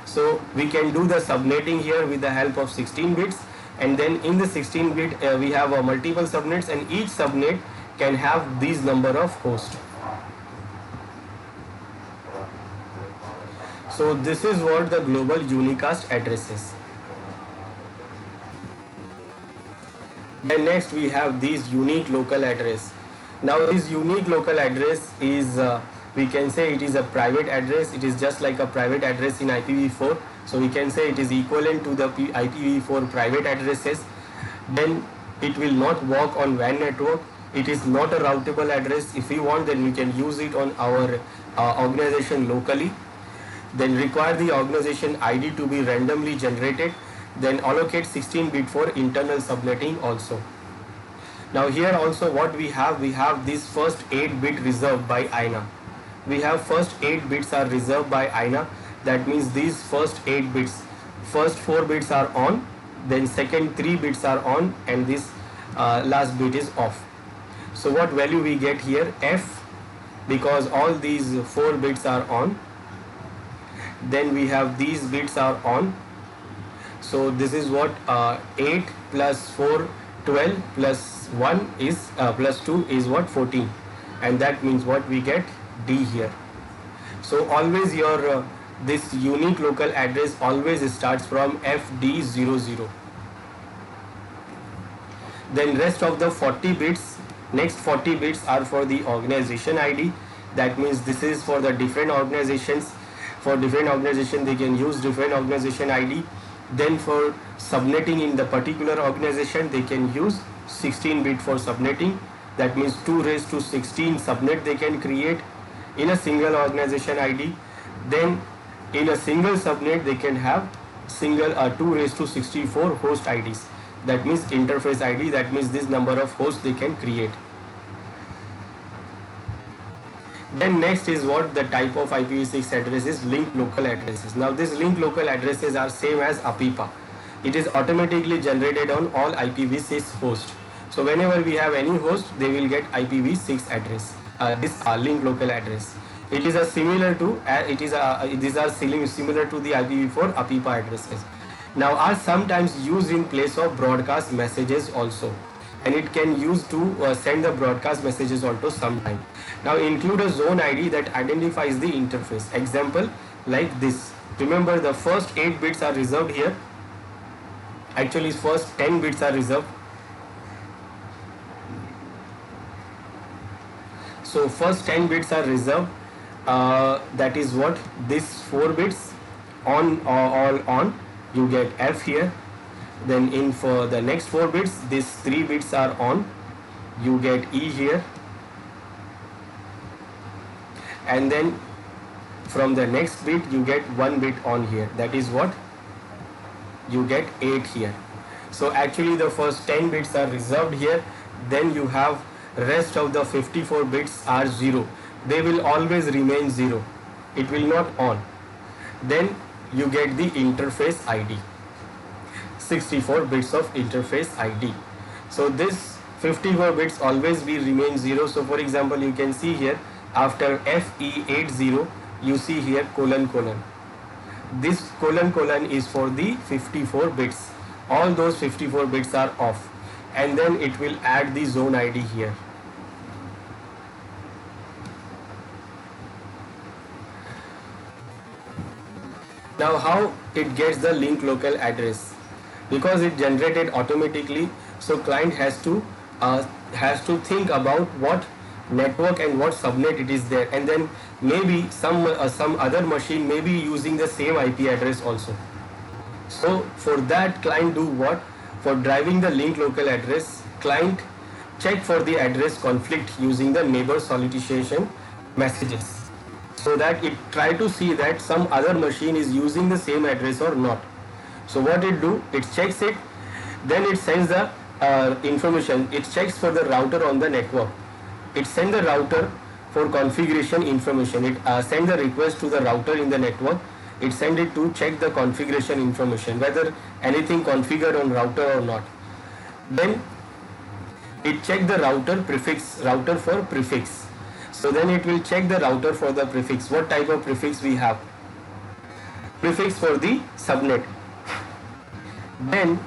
So we can do the subnetting here with the help of 16 bits, and then in the 16 bit we have multiple subnets, and each subnet can have these number of hosts. So this is what the global unicast address is. Then next we have these unique local address. Now this unique local address is we can say it is a private address. It is just like a private address in IPv4. So we can say it is equivalent to the IPv4 private addresses. Then it will not work on WAN network. It is not a routable address. If we want, then we can use it on our organization locally. Then require the organization ID to be randomly generated. Then allocate 16-bit for internal subnetting also. Now here also what we have this first 8-bit reserved by INA. We have first 8 bits are reserved by INA. That means these first 8 bits, first 4 bits are on, then second 3 bits are on, and this last bit is off. So what value we get here? F, because all these 4 bits are on. Then we have these bits are on. So this is what 8 plus 4 12 plus 1 is plus 2 is what 14, and that means what we get D here. So always your this unique local address always starts from FD00. Then rest of the 40 bits, next 40 bits are for the organization ID. That means this is for the different organizations. For different organization they can use different organization ID. Then for subnetting in the particular organization they can use 16 bit for subnetting. That means 2 raised to 16 subnet they can create in a single organization ID. Then in a single subnet they can have single 2 raised to 64 host IDs. That means interface ID, that means this number of hosts they can create. Then next is what the type of IPv6 address is linked local addresses. Now these linked local addresses are same as APIPA. It is automatically generated on all IPv6 hosts. So whenever we have any host, they will get IPv6 address. This linked local address. It is a similar to these are similar to the IPv4 APIPA addresses. Now are sometimes used in place of broadcast messages also, and it can use to send the broadcast messages also sometime. Now include a zone ID that identifies the interface. Example like this. Remember the first 8 bits are reserved here. Actually first 10 bits are reserved. So first 10 bits are reserved. That is what this 4 bits on all on. You get F here. Then in for the next 4 bits, these 3 bits are on. You get E here. And then from the next bit you get 1 bit on here. That is what you get 8 here. So actually the first 10 bits are reserved here. Then you have rest of the 54 bits are 0. They will always remain 0. It will not on. Then you get the interface ID, 64 bits of interface ID. So this 54 bits always will remain 0. So for example you can see here after FE80 you see here colon colon. This colon colon is for the 54 bits. All those 54 bits are off, and then it will add the zone ID here. Now how it gets the link local address? Because it generated automatically, so client has to think about what network and what subnet it is there, and then maybe some other machine may be using the same IP address also. So for that client do what? For driving the link local address, client check for the address conflict using the neighbor solicitation messages, so that it try to see that some other machine is using the same address or not. So what it do? It checks it, then it sends the information. It checks for the router on the network. It sends the router for configuration information. It sends the request to the router in the network. It sends it to check the configuration information, whether anything configured on router or not. Then it check the router for prefix. So then it will check the router for the prefix. What type of prefix we have? Prefix for the subnet. Then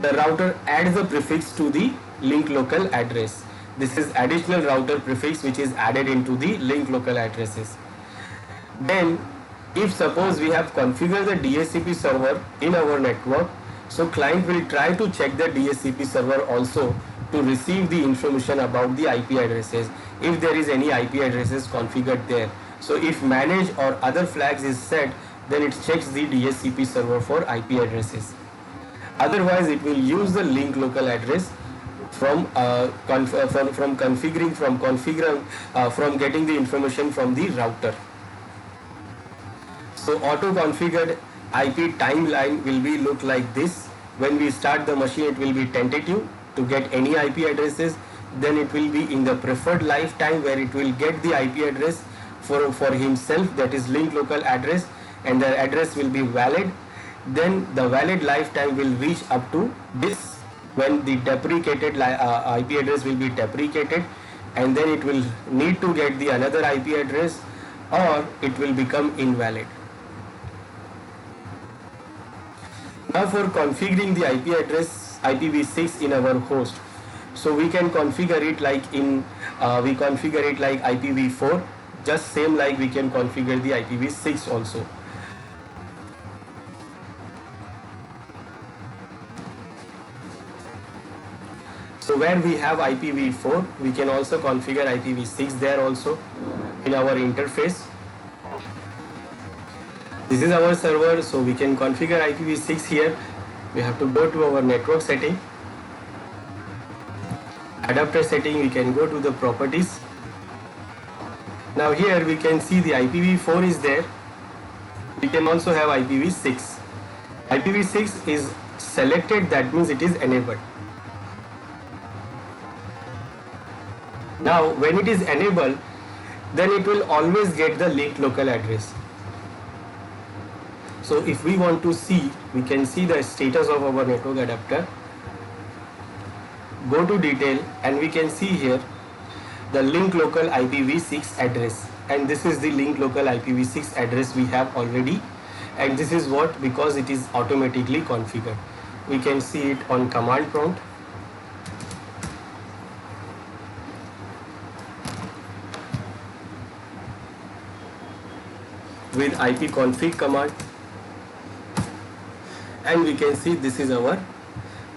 the router adds the prefix to the link local address. This is additional router prefix which is added into the link local addresses. Then if suppose we have configured the DHCP server in our network, so client will try to check the DHCP server also to receive the information about the IP addresses, if there is any IP addresses configured there. So if manage or other flags is set, then it checks the DHCP server for IP addresses. Otherwise it will use the link local address from getting the information from the router. So auto configured IP timeline will be look like this. When we start the machine, it will be tentative to get any IP addresses. Then it will be in the preferred lifetime where it will get the IP address for himself, that is link local address, and the address will be valid. Then the valid lifetime will reach up to this, when the deprecated IP address will be deprecated, and then it will need to get the another IP address, or it will become invalid. Now for configuring the IP address IPv6 in our host, so we can configure it like we configure it like IPv4, just same like we can configure the IPv6 also. So where we have IPv4, we can also configure IPv6 there also in our interface. This is our server, so we can configure IPv6 here. We have to go to our network setting, adapter setting, we can go to the properties. Now here we can see the IPv4 is there. We can also have IPv6. IPv6 is selected, that means it is enabled. Now when it is enabled, then it will always get the linked local address. So if we want to see, we can see the status of our network adapter. Go to detail and we can see here the link local IPv6 address, and this is the link local IPv6 address we have already, and this is what, because it is automatically configured. We can see it on command prompt. With ipconfig command, and we can see this is our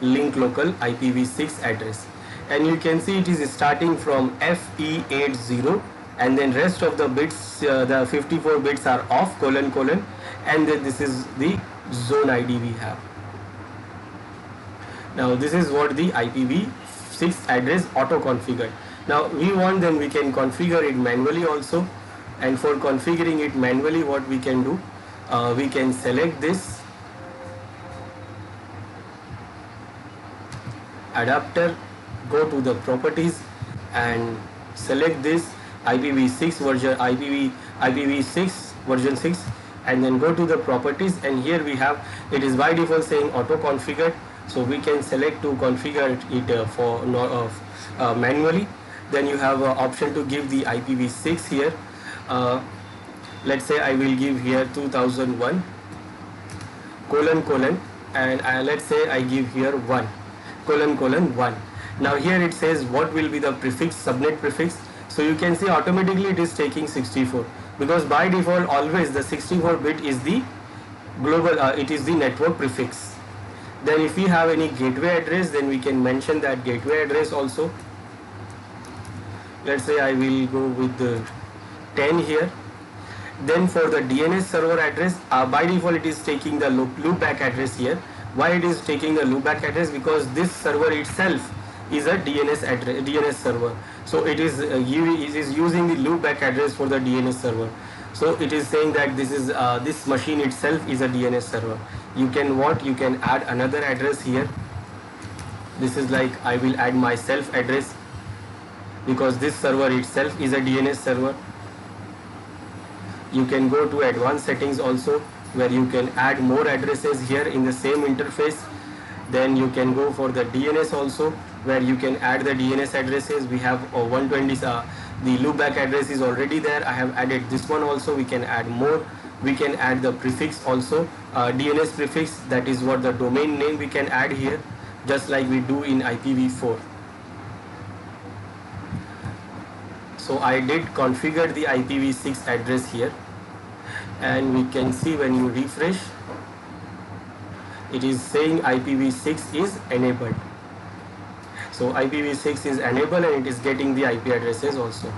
link local IPv6 address, and you can see it is starting from FE80, and then rest of the bits, the 54 bits are off, colon colon, and then this is the zone ID we have. Now this is what the IPv6 address auto configured. Now we want, then we can configure it manually also, and for configuring it manually, what we can do, we can select this adapter, go to the properties and select this IPv6 version, IPv6 version 6, and then go to the properties, and here we have, it is by default saying auto configured, so we can select to configure it for manually. Then you have an option to give the IPv6 here. Let's say I will give here 2001 colon colon, and let's say I give here 1 colon colon 1. Now here it says what will be the prefix, subnet prefix. So you can see automatically it is taking 64, because by default always the 64 bit is the global, it is the network prefix. Then if we have any gateway address, then we can mention that gateway address also. Let's say I will go with the 10 here. Then for the DNS server address, by default it is taking the loopback address here. Why it is taking the loopback address? Because this server itself is a DNS address, DNS server. So it is using the loopback address for the DNS server. So it is saying that this is this machine itself is a DNS server. You can you can add another address here. This is like I will add my self address, because this server itself is a DNS server. You can go to advanced settings also, where you can add more addresses here in the same interface. Then you can go for the DNS also, where you can add the DNS addresses. We have 120, the loopback address is already there. I have added this one also. We can add more. We can add the prefix also, DNS prefix, that is what the domain name we can add here, just like we do in IPv4. So I did configure the IPv6 address here, and we can see when you refresh, it is saying IPv6 is enabled. So IPv6 is enabled and it is getting the IP addresses also.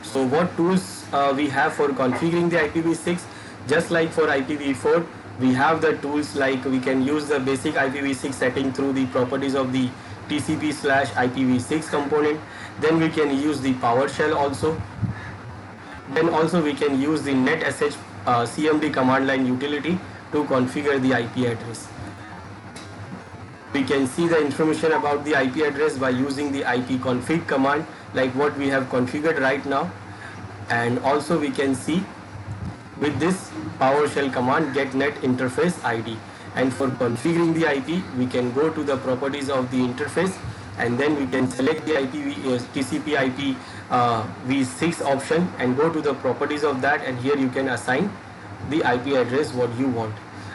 So what tools we have for configuring the IPv6? Just like for IPv4, we have the tools like we can use the basic IPv6 setting through the properties of the TCP/IPv6 component. Then we can use the PowerShell also. Then also we can use the netsh cmd command line utility to configure the IP address. We can see the information about the IP address by using the ipconfig command, like what we have configured right now. And also we can see with this PowerShell command get net interface ID. And for configuring the IP, we can go to the properties of the interface, and then we can select the TCP IP v6 option and go to the properties of that, and here you can assign the IP address what you want.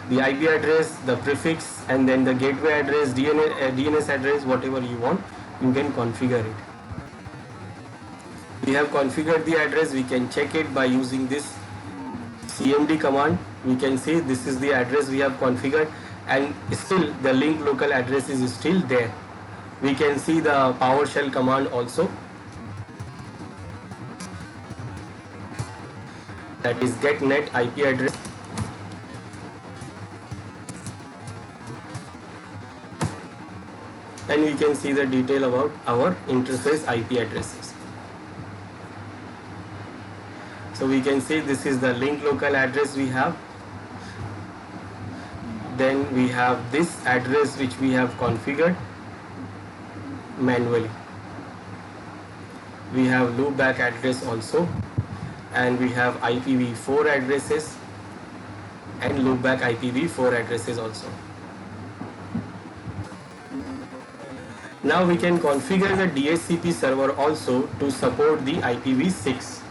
The IP address, the prefix, and then the gateway address, DNS address, whatever you want, you can configure it. We have configured the address. We can check it by using this cmd command. We can see this is the address we have configured, and still the link local address is still there. We can see the PowerShell command also, that is getnet IP address. And we can see the detail about our interface IP addresses. So we can see this is the link local address we have. Then we have this address which we have configured manually. We have loopback address also, and we have IPv4 addresses and loopback IPv4 addresses also. Now we can configure the DHCP server also to support the IPv6.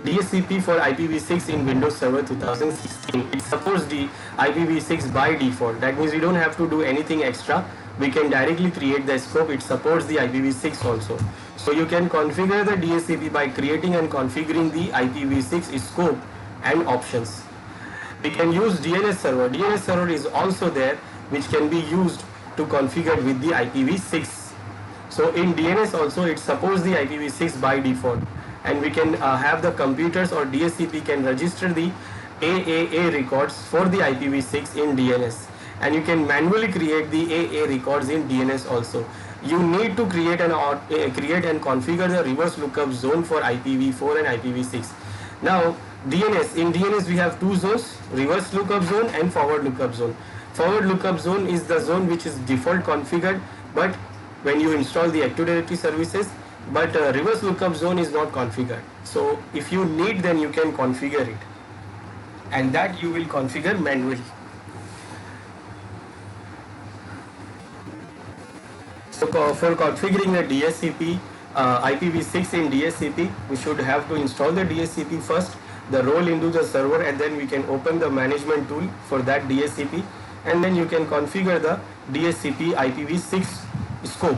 DHCP for IPv6 in Windows Server 2016. It supports the IPv6 by default. That means we don't have to do anything extra. We can directly create the scope. It supports the IPv6 also. So you can configure the DHCP by creating and configuring the IPv6 scope and options. We can use DNS server. DNS server is also there, which can be used to configure with the IPv6. So in DNS also it supports the IPv6 by default, and we can have the computers or DHCP can register the AAA records for the IPv6 in DNS, and you can manually create the AA records in DNS also. You need to create and configure the reverse lookup zone for IPv4 and IPv6. Now in DNS we have two zones, reverse lookup zone and forward lookup zone. Forward lookup zone is the zone which is default configured but when you install the Active Directory services, but reverse lookup zone is not configured. So if you need, then you can configure it, and that you will configure manually. So for configuring the DHCP, IPv6 in DHCP, we should have to install the DHCP first, the role into the server, and then we can open the management tool for that DHCP, and then you can configure the DHCP IPv6 scope.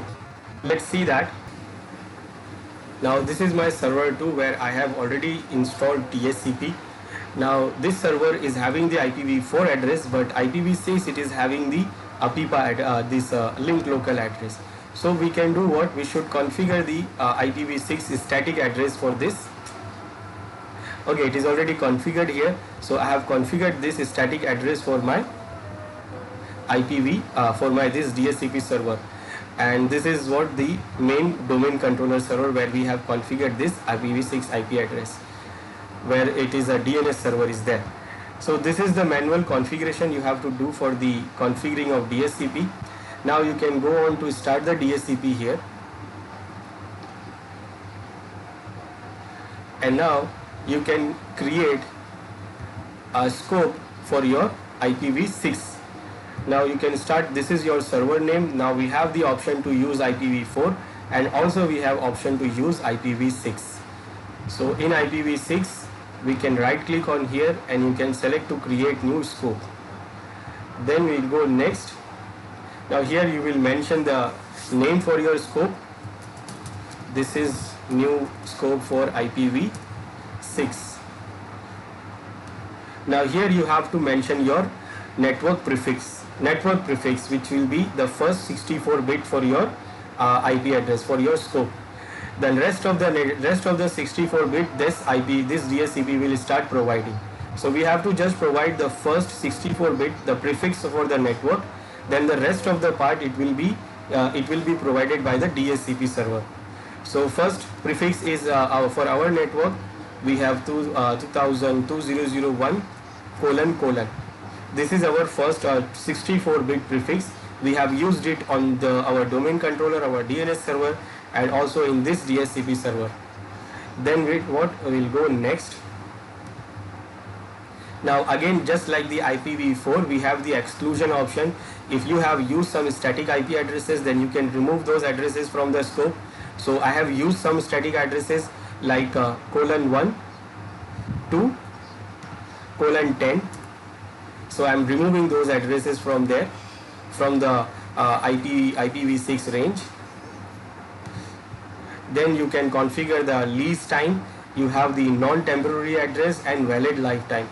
Let's see that. Now this is my server 2 where I have already installed DHCP. Now this server is having the IPv4 address, but IPv6 it is having the APIPA link local address. So we can do what? We should configure the IPv6 static address for this. Okay, it is already configured here. So I have configured this static address for my for this DHCP server, and this is what the main domain controller server where we have configured this IPv6 IP address, where it is a DNS server is there. So this is the manual configuration you have to do for the configuring of DHCP. Now you can go on to start the DHCP here, and now you can create a scope for your IPv6. Now you can start, this is your server name. Now we have the option to use IPv4, and also we have option to use IPv6. So in IPv6 we can right click on here and you can select to create new scope. Then we will go next. Now here you will mention the name for your scope. This is new scope for IPv6. Now here you have to mention your network prefix, which will be the first 64-bit for your IP address for your scope. Then rest of the 64-bit this DHCP will start providing. So we have to just provide the first 64-bit, the prefix for the network. Then the rest of the part it will be provided by the DHCP server. So first prefix is for our network we have 2001::. This is our first 64-bit prefix. We have used it on our domain controller, our DNS server, and also in this DHCP server. Then we'll go next. Now again, just like the IPv4, we have the exclusion option. If you have used some static IP addresses, then you can remove those addresses from the scope. So I have used some static addresses like :1, 2, colon 10. So I'm removing those addresses from there, from the IPv6 range. Then you can configure the lease time. You have the non-temporary address and valid lifetime.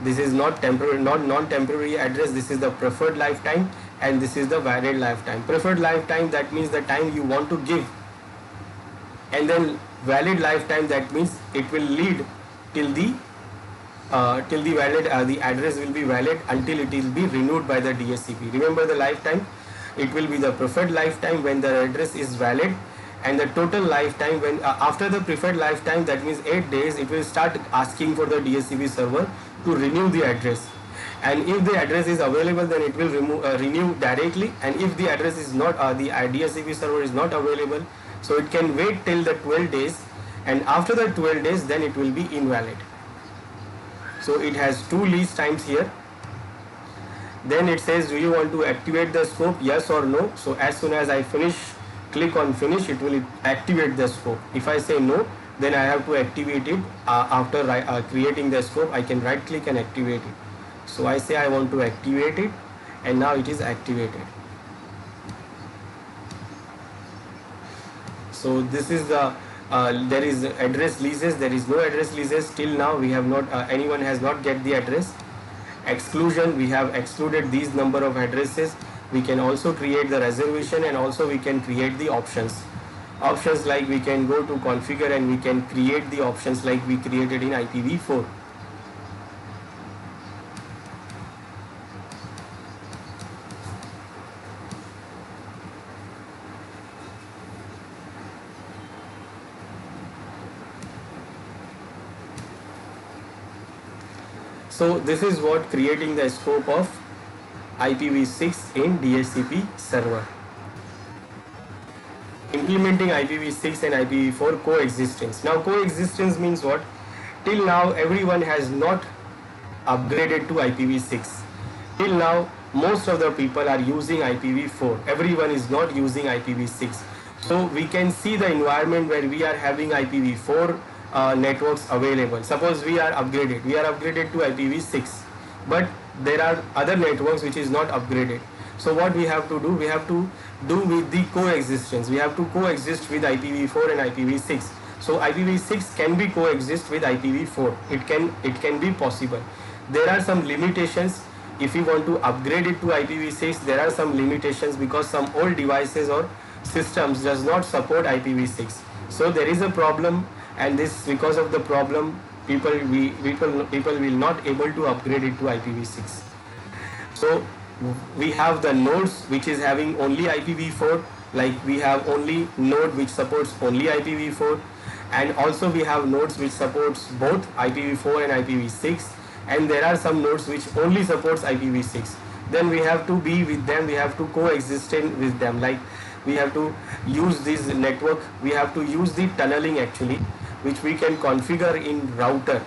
This is not temporary, not non-temporary address. This is the preferred lifetime, and this is the valid lifetime. Preferred lifetime, that means the time you want to give, and then valid lifetime, that means it will lead till the the address will be valid until it will be renewed by the DHCP. Remember the lifetime, it will be the preferred lifetime when the address is valid, and the total lifetime when after the preferred lifetime, that means 8 days, it will start asking for the DHCP server to renew the address. And if the address is available, then it will renew directly, and if the address is not, the DHCP server is not available, so it can wait till the 12 days, and after the 12 days, then it will be invalid. So it has two lease times here. Then it says, do you want to activate the scope, yes or no? So as soon as I click on finish, it will activate the scope. If I say no, then I have to activate it. After creating the scope, I can right click and activate it. So I say I want to activate it, and now it is activated. So this is the there is address leases, there is no address leases. Till now we have not, anyone has not get the address. Exclusion, we have excluded these number of addresses. We can also create the reservation, and also we can create the options. Options like we can go to configure, and we can create the options like we created in IPv4. So this is what creating the scope of IPv6 in DHCP server. Implementing IPv6 and IPv4 coexistence. Now coexistence means what? Till now everyone has not upgraded to IPv6. Till now most of the people are using IPv4. Everyone is not using IPv6. So we can see the environment where we are having IPv4 networks available. Suppose we are upgraded to IPv6, but there are other networks which is not upgraded. So what we have to do? We have to do with the coexistence. We have to coexist with IPv4 and IPv6. So IPv6 can be coexist with IPv4. It can be possible. There are some limitations. If you want to upgrade it to IPv6, there are some limitations because some old devices or systems does not support IPv6. So there is a problem, and this, because of the problem, people will not able to upgrade it to IPv6. So we have the nodes which is having only IPv4, like we have only node which supports only IPv4, and also we have nodes which supports both IPv4 and IPv6, and there are some nodes which only supports IPv6. Then we have to be with them, we have to coexist with them, like we have to use this network, we have to use the tunneling actually, which we can configure in router.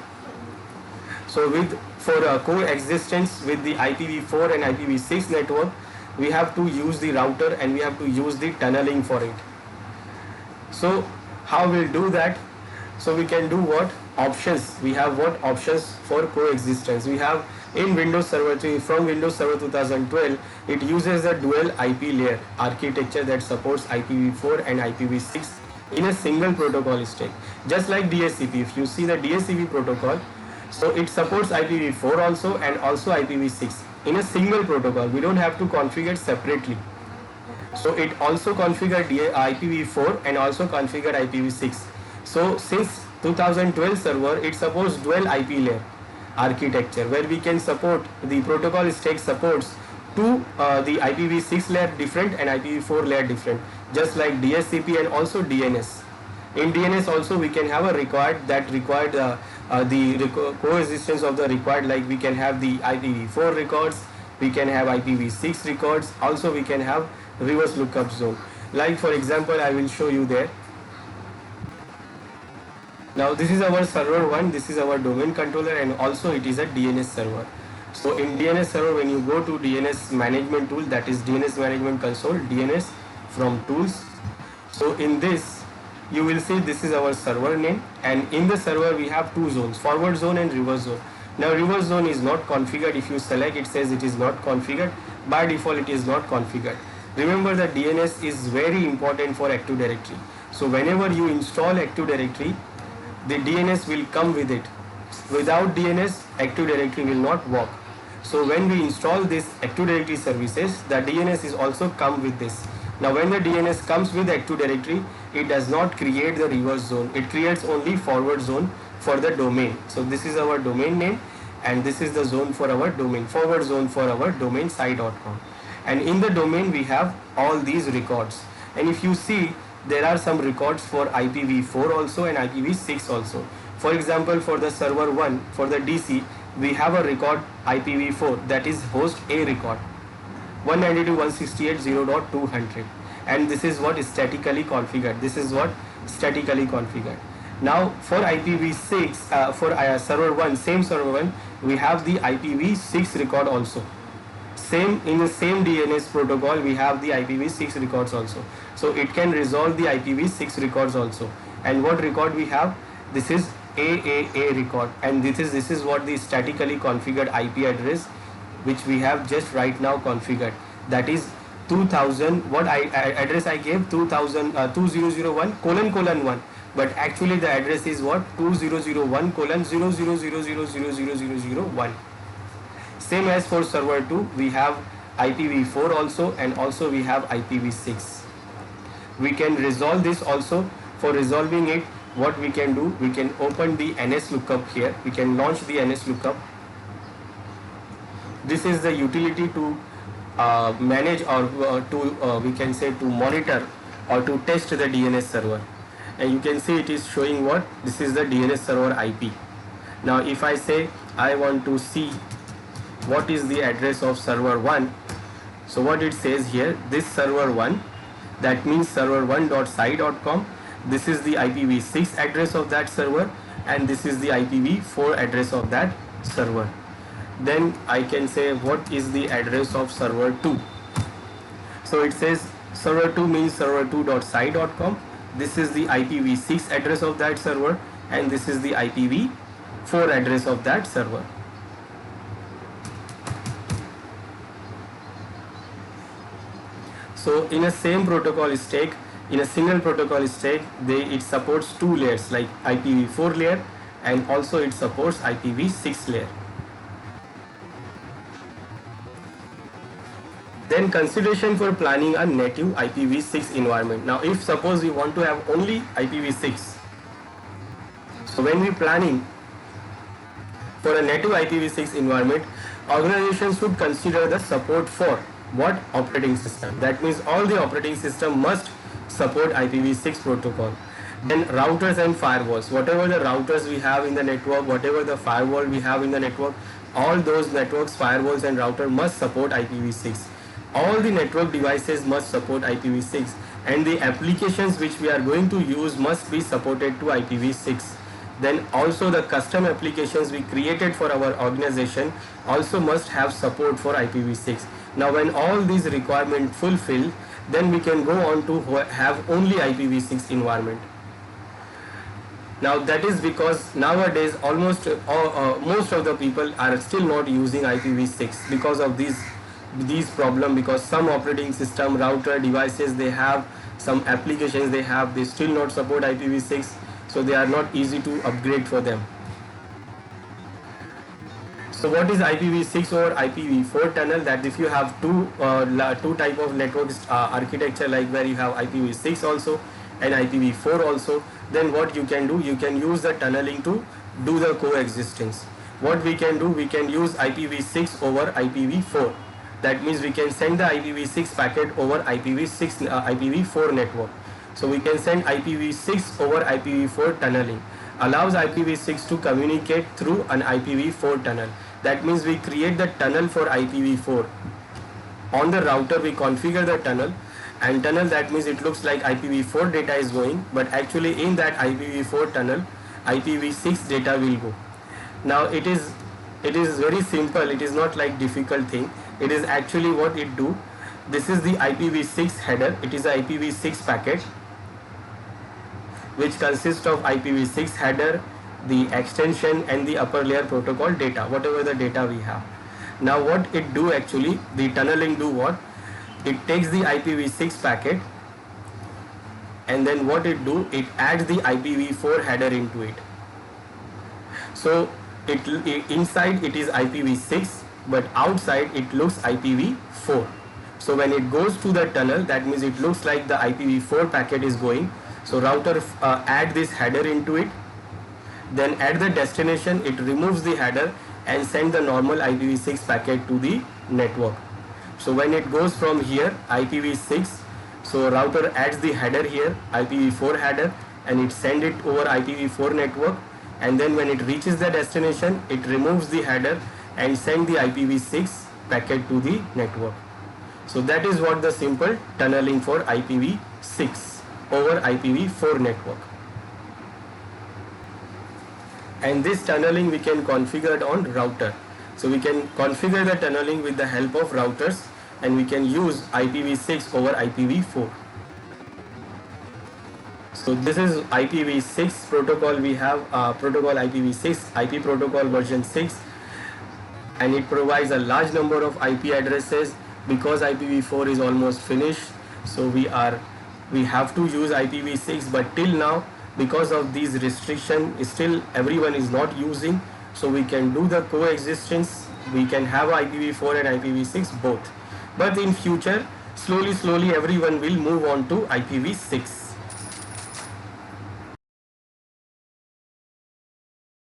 So for coexistence with the IPv4 and IPv6 network, we have to use the router and we have to use the tunneling for it. So how we'll do that? So we can do what? Options. We have what options for coexistence? We have in Windows Server, from Windows Server 2012, it uses a dual IP layer architecture that supports IPv4 and IPv6 in a single protocol stack. Just like DHCP, if you see the DHCP protocol, so it supports IPv4 also and also IPv6 in a single protocol. We don't have to configure separately. So it also configure IPv4 and also configure IPv6. So since 2012 server, it supports dual IP layer architecture, where we can support the protocol stack supports the IPv6 layer different and IPv4 layer different, just like DHCP and also DNS. In DNS also we can have the coexistence of the required, like we can have the IPv4 records, we can have IPv6 records, also we can have reverse lookup zone. Like for example, I will show you there. Now this is our server 1, this is our domain controller, and also it is a DNS server. So in DNS server, when you go to DNS management tool, that is DNS management console, DNS from tools. So in this, you will see this is our server name, and in the server we have two zones, forward zone and reverse zone. Now reverse zone is not configured. If you select, it says it is not configured. By default it is not configured. Remember that DNS is very important for Active Directory. So whenever you install Active Directory, the DNS will come with it. Without DNS, Active Directory will not work. So when we install this Active Directory services, the DNS is also come with this. Now when the DNS comes with Active Directory, it does not create the reverse zone. It creates only forward zone for the domain. So this is our domain name, and this is the zone for our domain, forward zone for our domain site.com. And in the domain we have all these records. And if you see, there are some records for IPv4 also and IPv6 also. For example, for the server 1, for the DC, we have a record IPv4, that is host A record 192.168.0.200, and this is what is statically configured. This is what statically configured. Now for IPv6, for server 1, same server 1, we have the IPv6 record also. Same in the same DNS protocol, we have the IPv6 records also. So it can resolve the IPv6 records also. And what record we have? This is AAA record, and this is what the statically configured IP address which we have just right now configured. That is 2000. What address I gave? 2001::1. But actually the address is what? 2001::000000001. Same as for server 2, we have IPv4 also, and also we have IPv6. We can resolve this also. For resolving it, what we can do, we can open the NS lookup here. We can launch the NS lookup. This is the utility to manage, or we can say to monitor or to test the DNS server. And you can see it is showing what? This is the DNS server IP. Now if I say I want to see what is the address of server 1, so what it says here, this server 1, that means server1.sci.com. This is the IPv6 address of that server, and this is the IPv4 address of that server. Then I can say what is the address of server 2. So it says server 2 means server2.sci.com. This is the IPv6 address of that server, and this is the IPv4 address of that server. So in a same protocol stack, in a single protocol stack, it supports two layers like IPv4 layer, and also it supports IPv6 layer. Then consideration for planning a native IPv6 environment. Now if suppose we want to have only IPv6, so when we planning for a native IPv6 environment, organizations should consider the support for what? Operating system. That means all the operating system must support IPv6 protocol. Then routers and firewalls, whatever the routers we have in the network, whatever the firewall we have in the network, all those networks, firewalls and router must support IPv6. All the network devices must support IPv6, and the applications which we are going to use must be supported to IPv6. Then also the custom applications we created for our organization also must have support for IPv6. Now when all these requirements fulfill, then we can go on to have only IPv6 environment. Now that is because nowadays almost most of the people are still not using IPv6 because of these problem, because some operating system, router, devices they have, some applications they have, they still not support IPv6, so they are not easy to upgrade for them. So what is IPv6 or IPv4 tunnel? That if you have two type of network architecture, like where you have IPv6 also and IPv4 also, then what you can do, you can use the tunneling to do the coexistence. What we can do, we can use IPv6 over IPv4. That means we can send the IPv6 packet over IPv4 network. So we can send IPv6 over IPv4 tunneling. Allows IPv6 to communicate through an IPv4 tunnel. That means we create the tunnel for IPv4. On the router we configure the tunnel, and tunnel, that means it looks like IPv4 data is going, but actually in that IPv4 tunnel IPv6 data will go. Now it is very simple, it is not like difficult thing. It is actually what it do. This is the IPv6 header. It is a IPv6 packet which consists of IPv6 header, the extension and the upper layer protocol data, whatever the data we have. Now what it do actually, the tunneling do what? It takes the IPv6 packet, and then what it do, it adds the IPv4 header into it. So inside it is IPv6, but outside it looks IPv4. So when it goes to the tunnel, that means it looks like the IPv4 packet is going. So router add this header into it. Then at the destination, it removes the header and send the normal IPv6 packet to the network. So when it goes from here, IPv6, so router adds the header here, IPv4 header, and it send it over IPv4 network. And then when it reaches the destination, it removes the header and send the IPv6 packet to the network. So that is what the simple tunneling for IPv6 over IPv4 network. And this tunneling we can configure on router. So we can configure the tunneling with the help of routers, and we can use IPv6 over IPv4. So this is IPv6 protocol. We have protocol IPv6, IP protocol version 6, and it provides a large number of IP addresses. Because IPv4 is almost finished, so we have to use IPv6, but till now, because of these restrictions, still everyone is not using. So we can do the coexistence. We can have IPv4 and IPv6 both, but in future, slowly everyone will move on to IPv6.